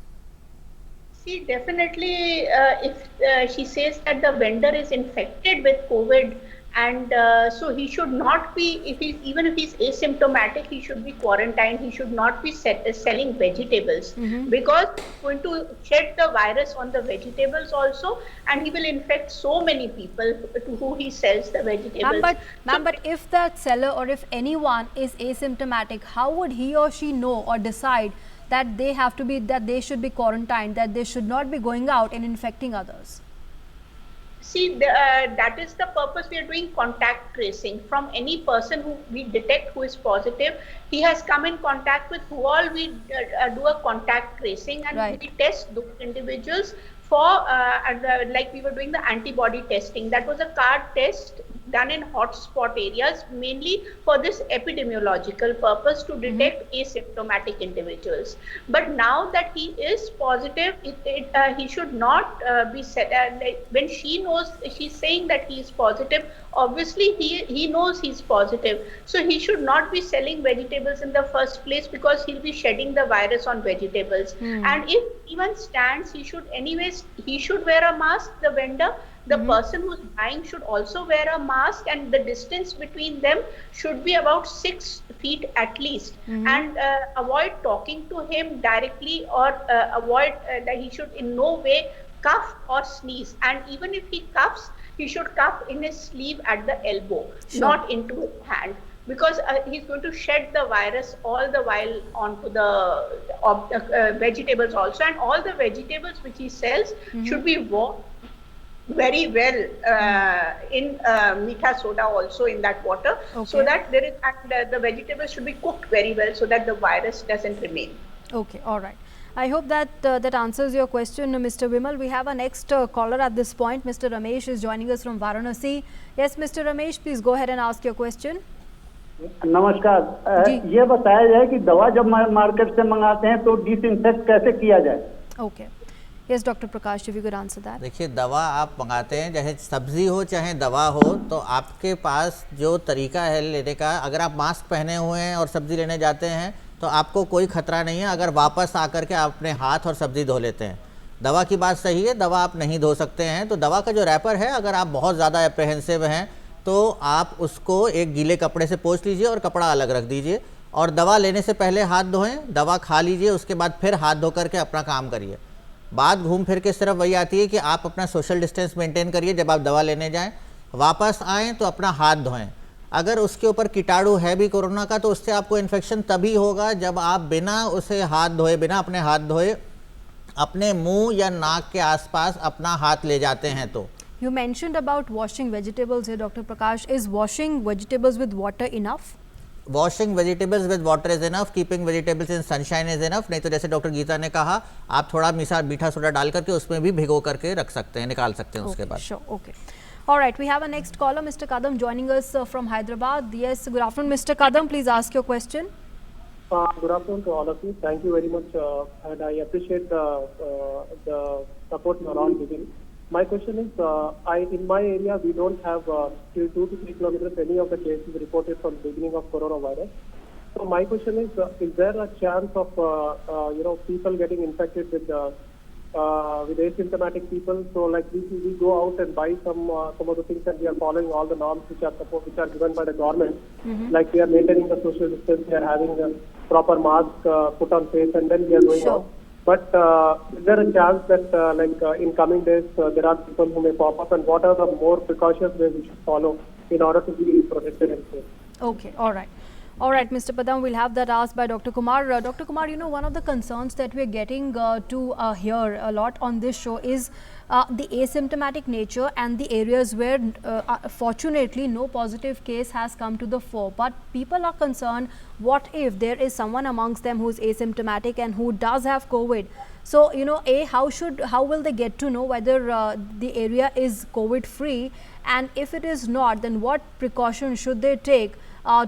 See, definitely, if she says that the vendor is infected with COVID, and so he should not be, even if he's asymptomatic, he should be quarantined. He should not be selling vegetables because he's going to shed the virus on the vegetables also, and he will infect so many people to who he sells the vegetables. But if that seller or if anyone is asymptomatic, how would he or she know or decide that they should be quarantined, that they should not be going out and infecting others? See, that is the purpose we are doing contact tracing. From any person who we detect who is positive, he has come in contact with who all we do a contact tracing, and we test those individuals for, like we were doing the antibody testing. That was a card test done in hotspot areas, mainly for this epidemiological purpose to detect asymptomatic individuals. But now that he is positive, he should not be when she's saying that he is positive, obviously he knows he's positive. So he should not be selling vegetables in the first place because he'll be shedding the virus on vegetables. And if even stands, he should wear a mask, the vendor. The person who's buying should also wear a mask, and the distance between them should be about 6 feet at least. And avoid talking to him directly, or avoid that he should in no way cough or sneeze. And even if he coughs, he should cough in his sleeve at the elbow, not into his hand, because he's going to shed the virus all the while onto the vegetables also. And all the vegetables which he sells should be washed very well in meetha soda also in that water, so that the vegetables should be cooked very well so that the virus doesn't remain. Okay, all right. I hope that that answers your question, Mr. Vimal. We have our next caller at this point. Mr. Ramesh is joining us from Varanasi. Yes, Mr. Ramesh, please go ahead and ask your question. नमस्कार, ये बताया जाए कि दवा जब market से मंगाते हैं तो डिसइंफेक्ट कैसे किया जाए? Okay. Yes, Dr. Prakash, if you could answer that. देखिए, दवा आप मंगाते हैं, चाहे सब्जी हो चाहे दवा हो, तो आपके पास जो तरीका है लेने का, अगर आप मास्क पहने हुए हैं और सब्जी लेने जाते हैं तो आपको कोई खतरा नहीं है अगर वापस आकर के आप अपने हाथ और सब्जी धो लेते हैं। दवा की बात सही है, दवा आप नहीं धो सकते हैं, तो दवा का जो रैपर है, अगर आप बहुत ज़्यादा एप्रीहेंसिव हैं तो आप उसको एक गीले कपड़े से पोंछ लीजिए और कपड़ा अलग रख दीजिए, और दवा लेने से पहले हाथ धोएं, दवा खा लीजिए, उसके बाद फिर हाथ धो करके अपना काम करिए। बात घूम फिर के सिर्फ वही आती है कि आप अपना सोशल डिस्टेंस मेंटेन करिए, जब आप दवा लेने जाएं, वापस आएँ तो अपना हाथ धोएं। अगर उसके ऊपर कीटाणु है भी कोरोना का, तो उससे आपको इन्फेक्शन तभी होगा जब आप बिना उसे हाथ धोए, बिना अपने हाथ धोए अपने मुंह या नाक के आसपास अपना हाथ ले जाते हैं। तो You mentioned about washing vegetables here, Dr. Prakash. Is washing vegetables with water enough? Washing vegetables with water is enough, keeping vegetables in sunshine is enough. नहीं तो जैसे डॉक्टर गीता ने कहा, आप थोड़ा मीठा सोडा डाल करके उसमें भी भिगो करके रख सकते हैं, निकाल सकते हैं उसके बाद। Sure, okay. All right, we have a next caller, Mr. Kadam, joining us from Hyderabad. Yes, good afternoon, Mr. Kadam. Please ask your question. Good afternoon to all of you. Thank you very much, and I appreciate the support you are all giving. My question is, in my area we don't have till 2 to 3 kilometers any of the cases reported from the beginning of coronavirus. So my question is there a chance of people getting infected with asymptomatic people? So like we go out and buy some of the things, and we are following all the norms which are given by the government. Like we are maintaining the social distance, we are having a proper mask put on face, and then we are going out. But is there a chance that in coming days there are people who may pop up, and what are the more precautious ways we should follow in order to be protected and safe? Okay, all right. All right, Mr. Padam, we'll have that asked by Dr. Kumar. Dr. Kumar, you know, one of the concerns that we're getting to hear a lot on this show is the asymptomatic nature and the areas where fortunately no positive case has come to the fore. But people are concerned, what if there is someone amongst them who is asymptomatic and who does have COVID? So, you know, how will they get to know whether the area is COVID free, and if it is not, then what precautions should they take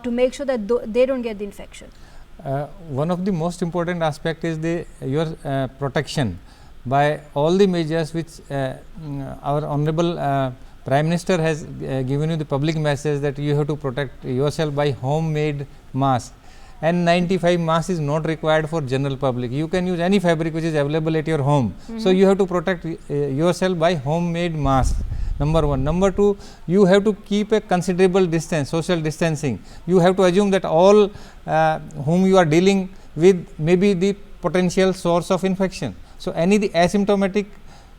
to make sure that they don't get the infection? One of the most important aspect is your protection by all the measures which our honorable Prime Minister has given you the public message that you have to protect yourself by homemade mask. N95 mask is not required for general public. You can use any fabric which is available at your home. So you have to protect yourself by homemade mask. Number one. Number two, you have to keep a considerable distance, social distancing. You have to assume that all whom you are dealing with may be the potential source of infection. So any the asymptomatic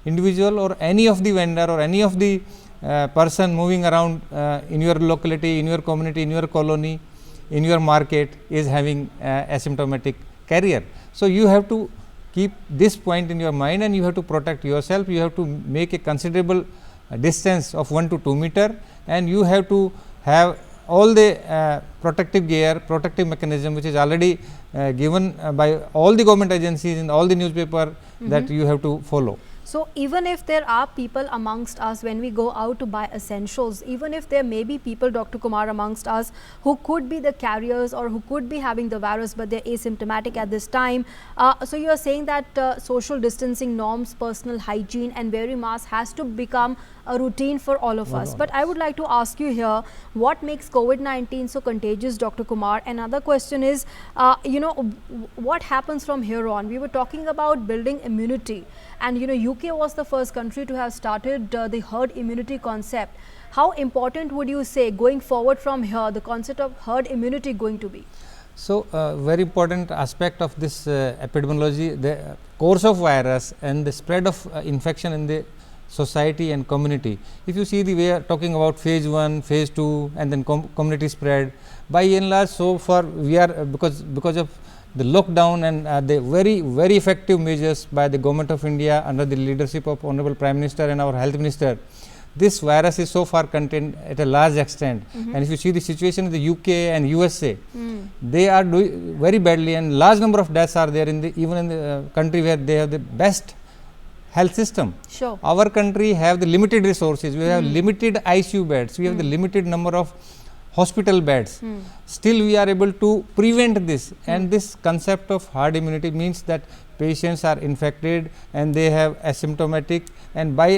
individual or any of the vendor or any of the person moving around in your locality, in your community, in your colony, in your market is having asymptomatic carrier. So you have to keep this point in your mind, and you have to protect yourself. You have to make a considerable distance of 1 to 2 meter, and you have to have all the protective gear, protective mechanism which is already given by all the government agencies in all the newspaper that you have to follow. So even if there are people amongst us when we go out to buy essentials, even if there may be people, Dr. Kumar, amongst us who could be the carriers or who could be having the virus but they're asymptomatic at this time, so you are saying that social distancing norms, personal hygiene and wearing masks has to become a routine for all of us. But I would like to ask you here, what makes COVID-19 so contagious, Dr. Kumar? Another question is, you know, what happens from here on? We were talking about building immunity, and you know, UK was the first country to have started the herd immunity concept. How important would you say going forward from here the concept of herd immunity going to be? So, very important aspect of this epidemiology, the course of virus and the spread of infection in the society and community. If you see, we are talking about phase 1, phase 2 and then community spread. By and large, so far we are because of the lockdown and the very effective measures by the Government of India under the leadership of Honorable Prime Minister and our Health Minister, this virus is so far contained at a large extent. And if you see the situation in the UK and USA, they are doing very badly, and large number of deaths are there in the even in the country where they have the best health system. Sure. Our country have the limited resources, we have limited ICU beds, we have the limited number of hospital beds. Still we are able to prevent this, and this concept of herd immunity means that patients are infected and they have asymptomatic, and by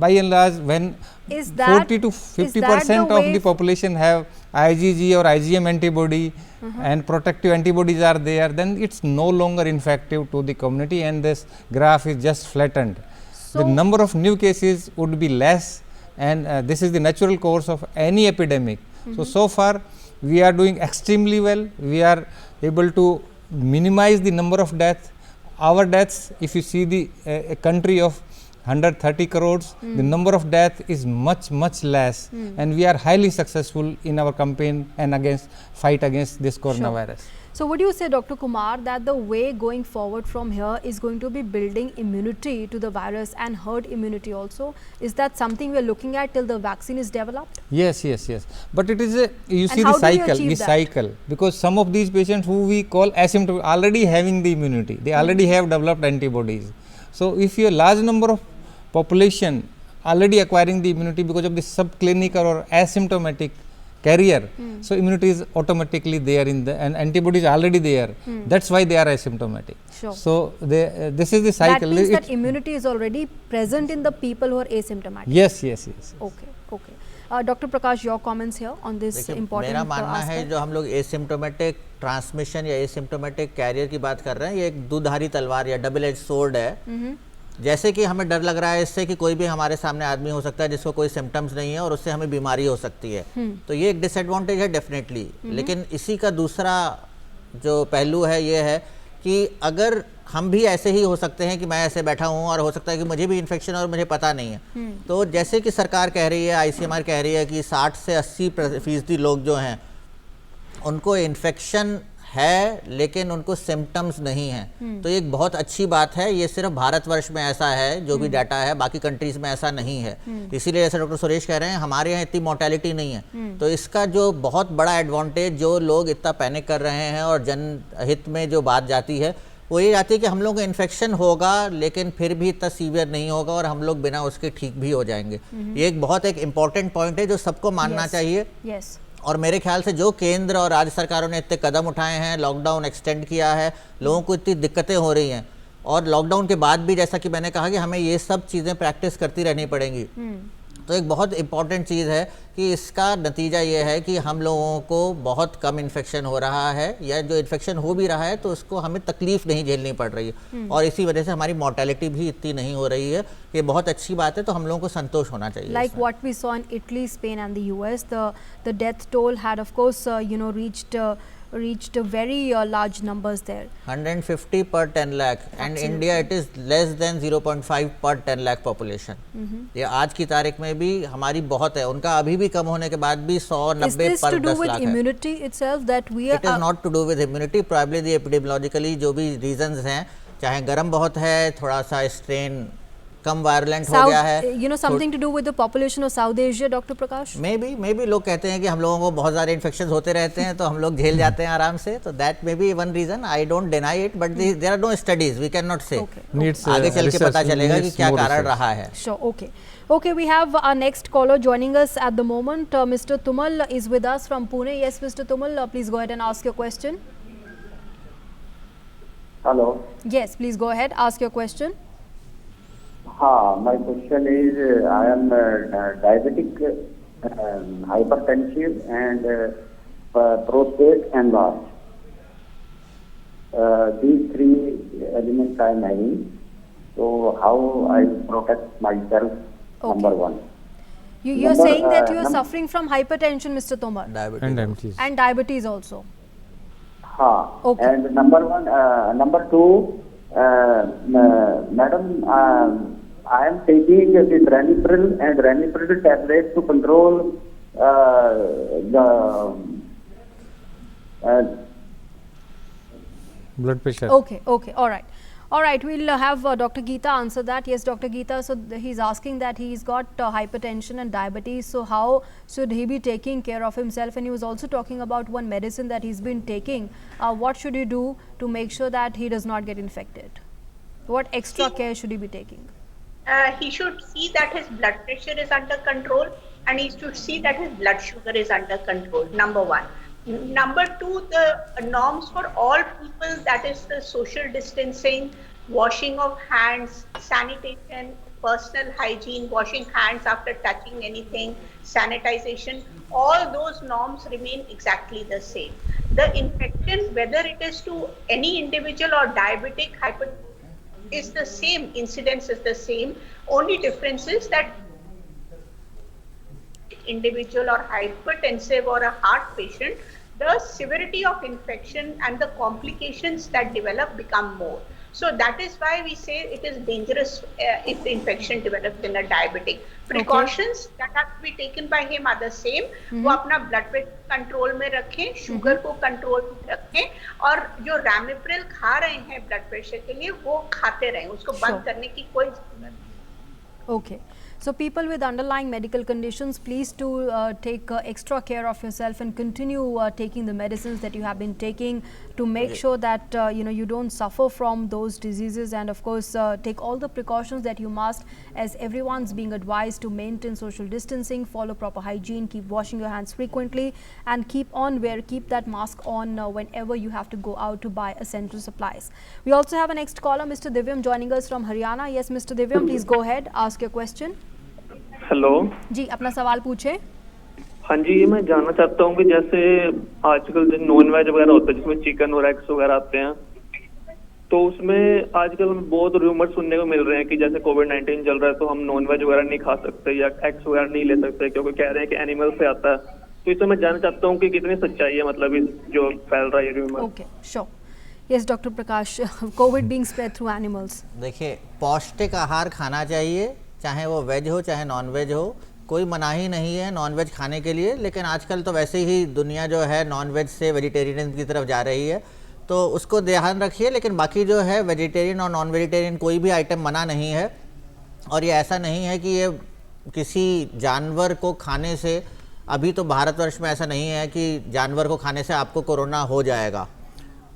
and large when 40 to 50% of the population have IgG or IgM antibody and protective antibodies are there, then it's no longer infective to the community, and this graph is just flattened. So the number of new cases would be less, and this is the natural course of any epidemic. So far we are doing extremely well. We are able to minimize the number of deaths. Our deaths, if you see the a country of 130 crores, the number of death is much less, and we are highly successful in our campaign and fight against this coronavirus. So would you say, Dr. Kumar, that the way going forward from here is going to be building immunity to the virus and herd immunity also? Is that something we are looking at till the vaccine is developed? Yes. But it is a, you see the cycle, because some of these patients who we call asymptomatic already having the immunity, they already have developed antibodies. So if you have large number of population already acquiring the immunity because of the subclinical or asymptomatic carrier, so immunity is automatically there in the, and antibodies already there. That's why they are asymptomatic. Sure. So this is the cycle. That means that immunity is already present in the people who are asymptomatic. Yes. Okay. Dr. Prakash, your comments here on this important मेरा मानना है जो हम लोग asymptomatic transmission या asymptomatic career की बात कर रहे हैं, ये एक दुधारी तलवार या डबल एज सोर्ड है। जैसे कि हमें डर लग रहा है इससे कि कोई भी हमारे सामने आदमी हो सकता है जिसको कोई सिम्टम्स नहीं है और उससे हमें बीमारी हो सकती है, तो ये एक डिसएडवांटेज है डेफिनेटली। लेकिन इसी का दूसरा जो पहलू है ये है कि अगर हम भी ऐसे ही हो सकते हैं कि मैं ऐसे बैठा हूँ और हो सकता है कि मुझे भी इन्फेक्शन और मुझे पता नहीं है, तो जैसे कि सरकार कह रही है, ICMR कह रही है कि 60 से 80% लोग जो हैं उनको इन्फेक्शन है लेकिन उनको सिम्टम्स नहीं हैं, तो एक बहुत अच्छी बात है। ये सिर्फ भारतवर्ष में ऐसा है जो भी डाटा है, बाकी कंट्रीज में ऐसा नहीं है। इसीलिए जैसे डॉक्टर सुरेश कह रहे हैं हमारे यहाँ इतनी मोर्टेलिटी नहीं है। तो इसका जो बहुत बड़ा एडवांटेज, जो लोग इतना पैनिक कर रहे हैं और जनहित में जो बात जाती है वो ये जाती है कि हम लोग को इन्फेक्शन होगा लेकिन फिर भी इतना सीवियर नहीं होगा और हम लोग बिना उसके ठीक भी हो जाएंगे। ये एक बहुत एक इम्पॉर्टेंट पॉइंट है जो सबको मानना चाहिए। और मेरे ख्याल से जो केंद्र और राज्य सरकारों ने इतने कदम उठाए हैं, लॉकडाउन एक्सटेंड किया है, लोगों को इतनी दिक्कतें हो रही हैं और लॉकडाउन के बाद भी जैसा कि मैंने कहा कि हमें ये सब चीज़ें प्रैक्टिस करती रहनी पड़ेंगी। तो एक बहुत इंपॉर्टेंट चीज़ है कि इसका नतीजा ये है कि हम लोगों को बहुत कम इन्फेक्शन हो रहा है, या जो इन्फेक्शन हो भी रहा है तो उसको हमें तकलीफ नहीं झेलनी पड़ रही है और इसी वजह से हमारी मोर्टेलिटी भी इतनी नहीं हो रही है। ये बहुत अच्छी बात है, तो हम लोगों को संतोष होना चाहिए। Like what we saw in Italy, Spain and the US, the death toll had of course reached very large numbers there. 150 per 10 lakh and India it is less than 0.5 per 10 lakh population. ये आज की तारीख में भी हमारी बहुत है, उनका अभी भी कम होने के बाद भी 190 पर 10 लाख है। Is this to do with immunity itself that we are? It is not to do with immunity, probably the epidemiologically जो भी reasons हैं, चाहे गर्म बहुत है, थोड़ा सा स्ट्रेन कम वायलेंट हो गया है, you know, something to do with the population of South Asia, Dr. Prakash? Maybe लोग कहते हैं कि हम लोगों को बहुत सारे इन्फेक्शंस होते रहते हैं तो हम लोग झेल जाते हैं आराम से, तो that may be one reason. I don't deny it, but there are no studies, we cannot say. आगे चल के पता चलेगा कि क्या कारण रहा है। Sure, okay. Okay, we have our next caller joining us at the moment. Mr. Tumal is with us from Pune. Yes, Mr. Tumal, please go ahead and ask your question. Hello. Yes, please go ahead, ask your question. My question is, I am diabetic, hypertensive and prostate enlarged. These three elements I am having. So how I protect myself? Okay. Number one. You're saying that you are suffering from hypertension, Mr. Tomar. Diabetes. And diabetes also. Okay. And number two, madam, I am taking the Ranipril and Ranipril tablet to control the blood pressure. Okay, all right, we'll have Dr. Geeta answer that. Yes, Dr. Geeta, so he's asking that he's got hypertension and diabetes, so how should he be taking care of himself? And he was also talking about one medicine that he's been taking. What should he do to make sure that he does not get infected? What extra care should he be taking? He should see that his blood pressure is under control, and he should see that his blood sugar is under control, number one. Number two, the norms for all people, that is the social distancing, washing of hands, sanitation, personal hygiene, washing hands after touching anything, sanitization, all those norms remain exactly the same. The infection, whether it is to any individual or diabetic, hypertension, is the same, incidence is the same. Only difference is that individual or hypertensive or a heart patient, the severity of infection and the complications that develop become more. So that is why we say it is dangerous if the infection develops in a diabetic. Precautions that have to be taken by him are the same. वो अपना blood pressure control में रखें, sugar को control में रखें, और जो Ramipril खा रहे हैं blood pressure के लिए वो खाते रहें, उसको बंद करने की कोई जरूरत नहीं। Okay. So people with underlying medical conditions, please to take extra care of yourself and continue taking the medicines that you have been taking to make sure that you don't suffer from those diseases, and of course take all the precautions that you must, as everyone's being advised to maintain social distancing, follow proper hygiene, keep washing your hands frequently, and keep that mask on whenever you have to go out to buy essential supplies. We also have a next caller, Mr. Divyam, joining us from Haryana. Yes, Mr. Divyam, please go ahead, ask your question. Hello ji, अपना सवाल पूछे। हाँ जी, ये मैं जानना चाहता हूँ कि जैसे आजकल जो नॉन वेज वगैरह होता है जिसमें चिकन और एग्स वगैरह आते हैं, तो उसमें आजकल बहुत रूमर सुनने को मिल रहे हैं कि जैसे कोविड-19 चल रहा है तो हम नॉन वेज वगैरह नहीं खा सकते या एग्स वगैरह नहीं ले सकते क्योंकि कह रहे हैं कि एनिमल से आता है। तो इसमें मैं जानना चाहता हूँ कि कितनी सच्चाई है, मतलब इस जो फैल रहा है rumour. Okay, sure. Yes doctor Prakash, Covid being spread through animals. देखिए, पौष्टिक आहार खाना चाहिए, चाहे वो वेज हो चाहे नॉन वेज हो, कोई मनाही नहीं है नॉनवेज खाने के लिए, लेकिन आजकल तो वैसे ही दुनिया जो है नॉनवेज से वेजिटेरियन की तरफ जा रही है, तो उसको ध्यान रखिए। लेकिन बाकी जो है वेजिटेरियन और नॉन वेजिटेरियन कोई भी आइटम मना नहीं है, और ये ऐसा नहीं है कि ये किसी जानवर को खाने से, अभी तो भारतवर्ष में ऐसा नहीं है कि जानवर को खाने से आपको कोरोना हो जाएगा।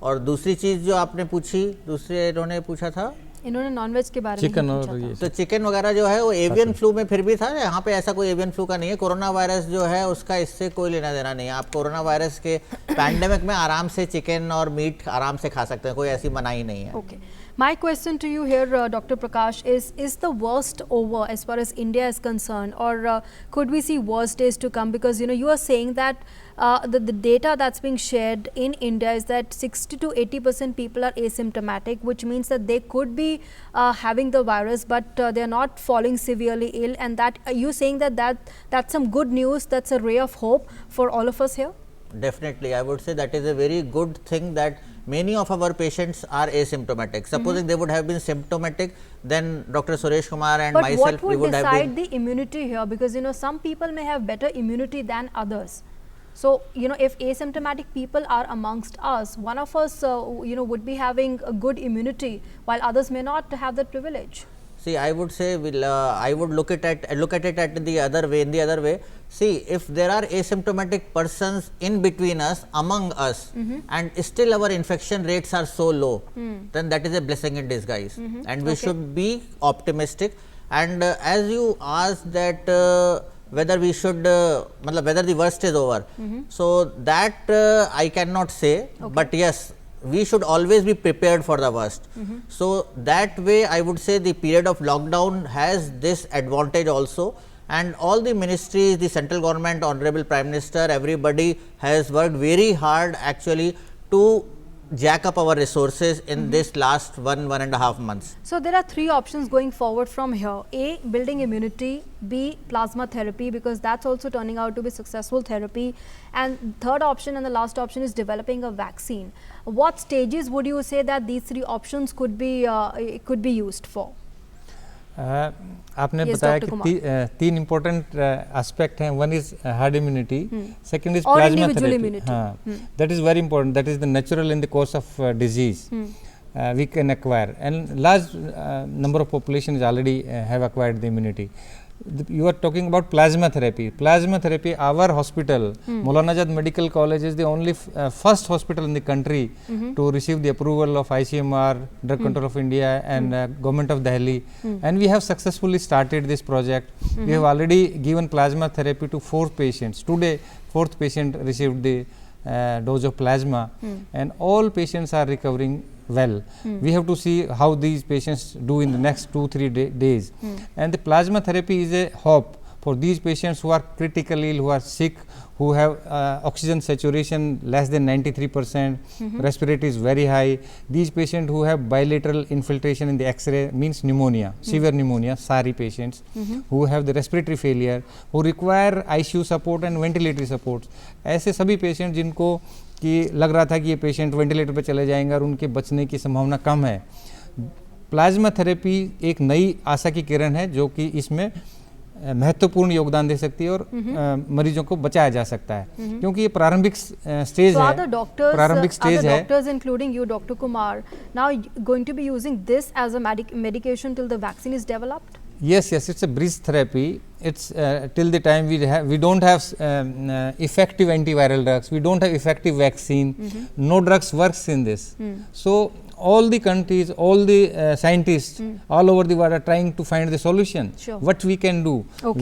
और दूसरी चीज़ जो आपने पूछी, दूसरे इन्होंने पूछा था, इन्होंने नॉनवेज के बारे चिकन में और ये तो चिकन वगैरह जो है वो एवियन फ्लू में फिर भी था, यहाँ पे ऐसा कोई एवियन फ्लू का नहीं है। कोरोना वायरस जो है उसका इससे कोई लेना देना नहीं है। आप कोरोना वायरस के पैंडेमिक में आराम से चिकन और मीट आराम से खा सकते हैं, कोई ऐसी मनाही नहीं है। Okay. My question to you here, Dr. Prakash, is the worst over as far as India is concerned, or could we see worse days to come? Because you are saying that the data that's being shared in India is that 60 to 80% people are asymptomatic, which means that they could be having the virus, but they are not falling severely ill. And that you saying that's some good news, that's a ray of hope for all of us here? Definitely, I would say that is a very good thing that many of our patients are asymptomatic. Supposing they would have been symptomatic, then Dr. Suresh Kumar and but myself, we would have decide been. The immunity here? Because some people may have better immunity than others. So if asymptomatic people are amongst us, one of us would be having a good immunity, while others may not have that privilege. See, I would say I would look at it at the other way. In the other way, see, if there are asymptomatic persons in between us, among us, and still our infection rates are so low, then that is a blessing in disguise, and we should be optimistic. And as you asked that whether we should, whether the worst is over, so that I cannot say, but yes, we should always be prepared for the worst. So that way I would say the period of lockdown has this advantage also, and all the ministries, the central government, honorable Prime Minister, everybody has worked very hard actually to jack up our resources in this last 1.5 months. So there are three options going forward from here: A, building immunity; B, plasma therapy, because that's also turning out to be successful therapy; and third option and the last option is developing a vaccine. What stages would you say that these three options could be used for? आपने बताया कि तीन important aspect हैं. One is herd immunity, second is plasma therapy. हाँ, that is very important. That is the natural in the course of disease we can acquire, and large number of population is already have acquired the immunity. You are talking about plasma therapy. Plasma therapy, our hospital, Maulana Azad Medical College, is the only first hospital in the country to receive the approval of ICMR, Drug Control of India, and Government of Delhi. And we have successfully started this project. We have already given plasma therapy to 4 patients. Today, 4th patient received the dose of plasma, and all patients are recovering well. We have to see how these patients do in the next 2-3 days. And the plasma therapy is a hope for these patients who are critically ill, who are sick, who have oxygen saturation less than 93%, respiratory is very high. These patients who have bilateral infiltration in the X-ray, means pneumonia, severe pneumonia, SARI patients, who have the respiratory failure, who require ICU support and ventilatory support. ऐसे सभी patient जिनको कि लग रहा था कि ये patient ventilator पे चले जाएंगे और उनके बचने की संभावना कम है, प्लाज्मा थेरेपी एक नई आशा की किरण है जो कि इसमें महत्वपूर्ण योगदान दे सकती है और मरीजों को बचाया जा सकता है, क्योंकि ये प्रारंभिक स्टेज है. प्रारंभिक स्टेज है. Doctors including you, Dr. Kumar, now going to be using this as a medication till the vaccine is developed? Yes, it's a bridge therapy. It's till the time we don't have effective antiviral drugs, we don't have effective vaccine, no drugs works in this. So all the countries, all the scientists all over the world are trying to find the solution. What we can do,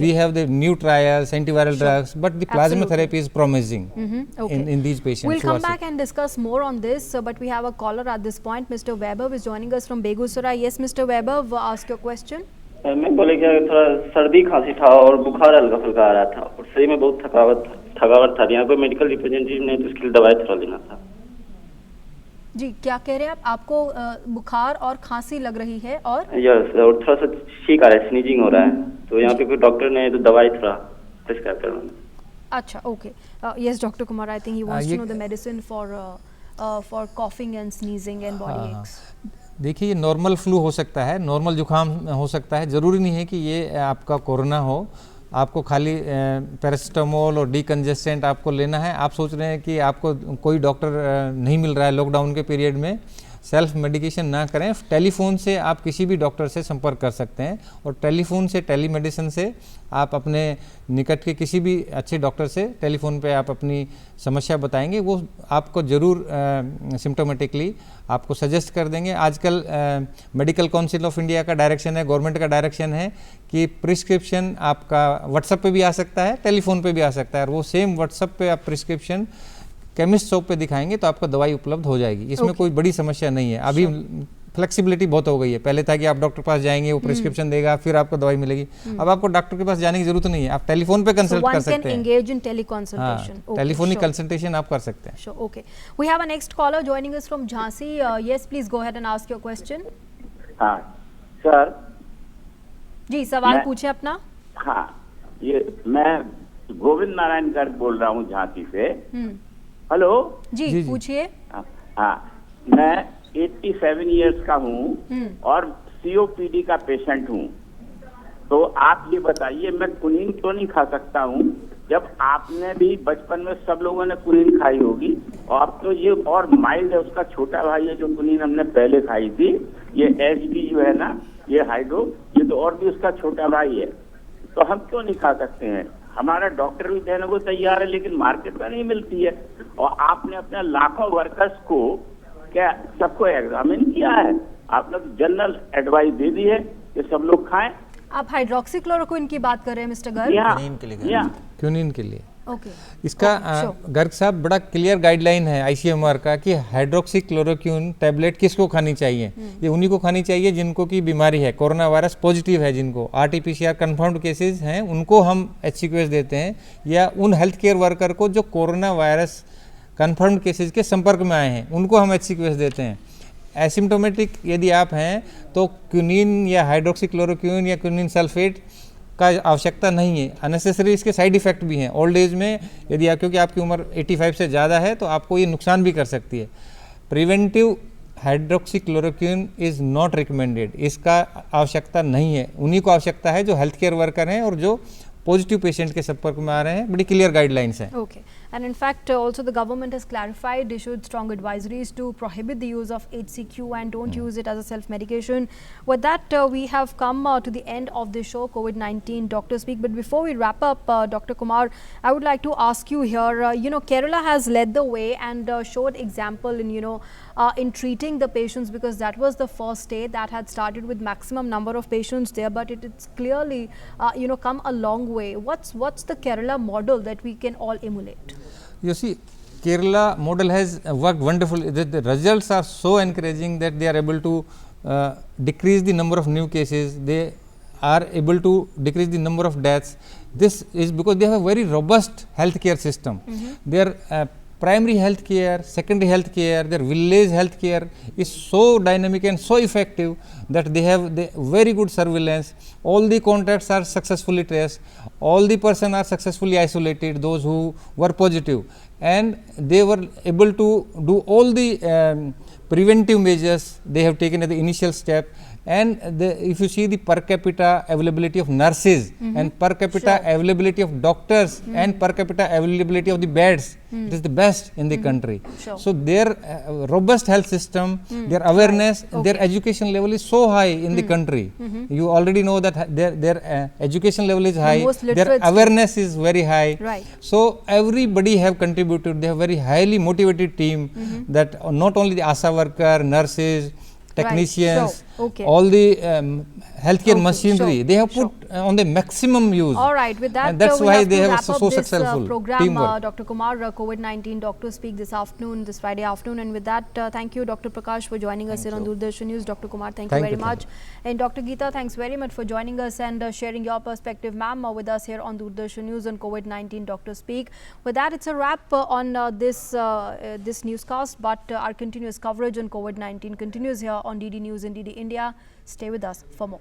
we have the new trials, antiviral drugs, but the plasma therapy is promising in these patients. We'll come back and discuss more on this, but we have a caller at this point. Mr. Vaibhav is joining us from Begusarai. Yes, Mr. Vaibhav, ask your question. मैं बोले क्या, थोड़ा सर्दी खांसी था और बुखार हल्का फुल्का आ रहा था और शरीर में बहुत थकावट था. यहाँ पे मेडिकल रिप्रेजेंटेटिव ने तो इसके लिए दवाई थोड़ा लेना था. जी, क्या कह रहे हैं आप? आपको बुखार और खांसी लग रही है और यस, और थोड़ा सा छींक आ रहा है, स्नीजिंग हो रहा है, तो यहाँ पे कोई डॉक्टर ने तो दवाई थोड़ा प्रिस्क्राइब करवाई. अच्छा, okay. Yes doctor Kumar, I think he wants to know the medicine for coughing and sneezing and body aches. देखिए, ये नॉर्मल फ्लू हो सकता है, नॉर्मल जुकाम हो सकता है, ज़रूरी नहीं है कि ये आपका कोरोना हो. आपको खाली पैरासिटामोल और डीकंजेस्टेंट आपको लेना है, आप सोच रहे हैं कि आपको कोई डॉक्टर नहीं मिल रहा है लॉकडाउन के पीरियड में, सेल्फ मेडिकेशन ना करें। टेलीफोन से आप किसी भी डॉक्टर से संपर्क कर सकते हैं और टेलीफोन से, टेलीमेडिसिन से आप अपने निकट के किसी भी अच्छे डॉक्टर से टेलीफोन पे आप अपनी समस्या बताएंगे, वो आपको ज़रूर सिम्टोमेटिकली आपको सजेस्ट कर देंगे। आजकल मेडिकल काउंसिल ऑफ इंडिया का डायरेक्शन है, गवर्नमेंट का डायरेक्शन है कि प्रिस्क्रिप्शन आपका व्हाट्सएप पे भी आ सकता है, टेलीफोन पे भी आ सकता है, और वो सेम व्हाट्सएप पे आप प्रिस्क्रिप्शन केमिस्ट शॉप पे दिखाएंगे तो आपको दवाई उपलब्ध हो जाएगी। इसमें कोई बड़ी समस्या नहीं है। अभी फ्लेक्सिबिलिटी बहुत हो गई है। पहले था कि आप डॉक्टर के पास जाएंगे, वो प्रिस्क्रिप्शन देगा, फिर आपको दवाई मिलेगी। अब आपको डॉक्टर के पास जाने की जरूरत नहीं है, आप टेलीफोन पे कंसल्ट कर सकते हैं। टेलीफोनिक कंसल्टेशन आप कर सकते हैं। Okay, we have a next caller joining us from Jhansi. Yes, please go ahead and ask your question. हाँ सर जी, सवाल पूछे अपना। हाँ, ये मैं गोविंद नारायण गर्ग बोल रहा हूँ झांसी से। हेलो जी, पूछिए। हाँ, मैं 87 इयर्स का हूँ और COPD का पेशेंट हूँ। तो आप ये बताइए, मैं कुनीन क्यों नहीं खा सकता हूँ, जब आपने भी बचपन में सब लोगों ने कुनीन खाई होगी, और तो ये और माइल्ड है, उसका छोटा भाई है जो कुनीन हमने पहले खाई थी, ये HP जो है ना, ये हाइड्रो, ये तो और भी उसका छोटा भाई है। तो हम क्यों नहीं खा सकते हैं? हमारा डॉक्टर भी देने को तैयार है, लेकिन मार्केट में नहीं मिलती है। और आपने अपने लाखों वर्कर्स को क्या सबको एग्जामिन किया है? आपने तो जनरल एडवाइस दे दी है कि सब लोग खाएं। आप हाइड्रोक्सीक्लोरोक्विन की बात कर रहे हैं मिस्टर गर्ग? क्यूनिन के लिए ओके। इसका गर्ग साहब बड़ा क्लियर गाइडलाइन है ICMR का कि हाइड्रोक्सीक्लोरोक्विन टैबलेट किसको खानी चाहिए। ये उन्हीं को खानी चाहिए जिनको की बीमारी है, कोरोना वायरस पॉजिटिव है, जिनको RT-PCR कंफर्म्ड केसेस हैं, उनको हम HCQS देते हैं, या उन हेल्थ केयर वर्कर को जो कोरोना वायरस कंफर्म्ड केसेस के संपर्क में आए हैं, उनको हम HCQS देते हैं। एसिम्टोमेटिक यदि आप हैं तो क्यूनिन या हाइड्रोक्सीक्लोरोक्विन या क्यूनिन सल्फेट का आवश्यकता नहीं है। अननेसेसरी इसके साइड इफेक्ट भी हैं ओल्ड एज में, यदि आप, क्योंकि आपकी उम्र 85 से ज़्यादा है तो आपको ये नुकसान भी कर सकती है। Preventive hydroxychloroquine is not recommended, इसका आवश्यकता नहीं है। उन्हीं को आवश्यकता है जो हेल्थ केयर वर्कर हैं और जो पॉजिटिव पेशेंट के संपर्क में आ रहे हैं। बड़ी क्लियर गाइडलाइंस हैं। Okay, and in fact also the government has clarified, issued strong advisories to prohibit the use of HCQ and don't use it as a self medication. With that we have come to the end of the show, COVID-19 Doctor Speak. But before we wrap up, Dr. Kumar, I would like to ask you here, Kerala has led the way and showed example in in treating the patients, because that was the first state that had started with maximum number of patients there, but it's clearly come a long way. What's the Kerala model that we can all emulate? You see, Kerala model has worked wonderfully. The results are so encouraging that they are able to decrease the number of new cases. They are able to decrease the number of deaths. This is because they have a very robust healthcare system. Their primary health care, secondary health care, their village health care is so dynamic and so effective that they have the very good surveillance. All the contacts are successfully traced, all the person are successfully isolated, those who were positive, and they were able to do all the preventive measures they have taken at the initial step. And if you see the per capita availability of nurses and per capita availability of doctors and per capita availability of the beds, it is the best in the country. So their robust health system, their awareness, their education level is so high in the country. You already know that their education level is high, their awareness is very high. So everybody have contributed. They have very highly motivated team that not only the ASA worker, nurses, technicians, all the healthcare machinery, they have put on the maximum use. All right, with that, and that's we why have they to have wrap so up this successful program, teamwork. Dr. Kumar, COVID-19 Doctor Speak this afternoon, this Friday afternoon. And with that, thank you, Dr. Prakash, for joining us here on Doordarshan News. Dr. Kumar, thank you very much. And Dr. Geeta, thanks very much for joining us and sharing your perspective, ma'am, with us here on Doordarshan News on COVID-19 Doctor Speak. With that, it's a wrap on this newscast, but our continuous coverage on COVID-19 continues here on DD News and DD India. Stay with us for more.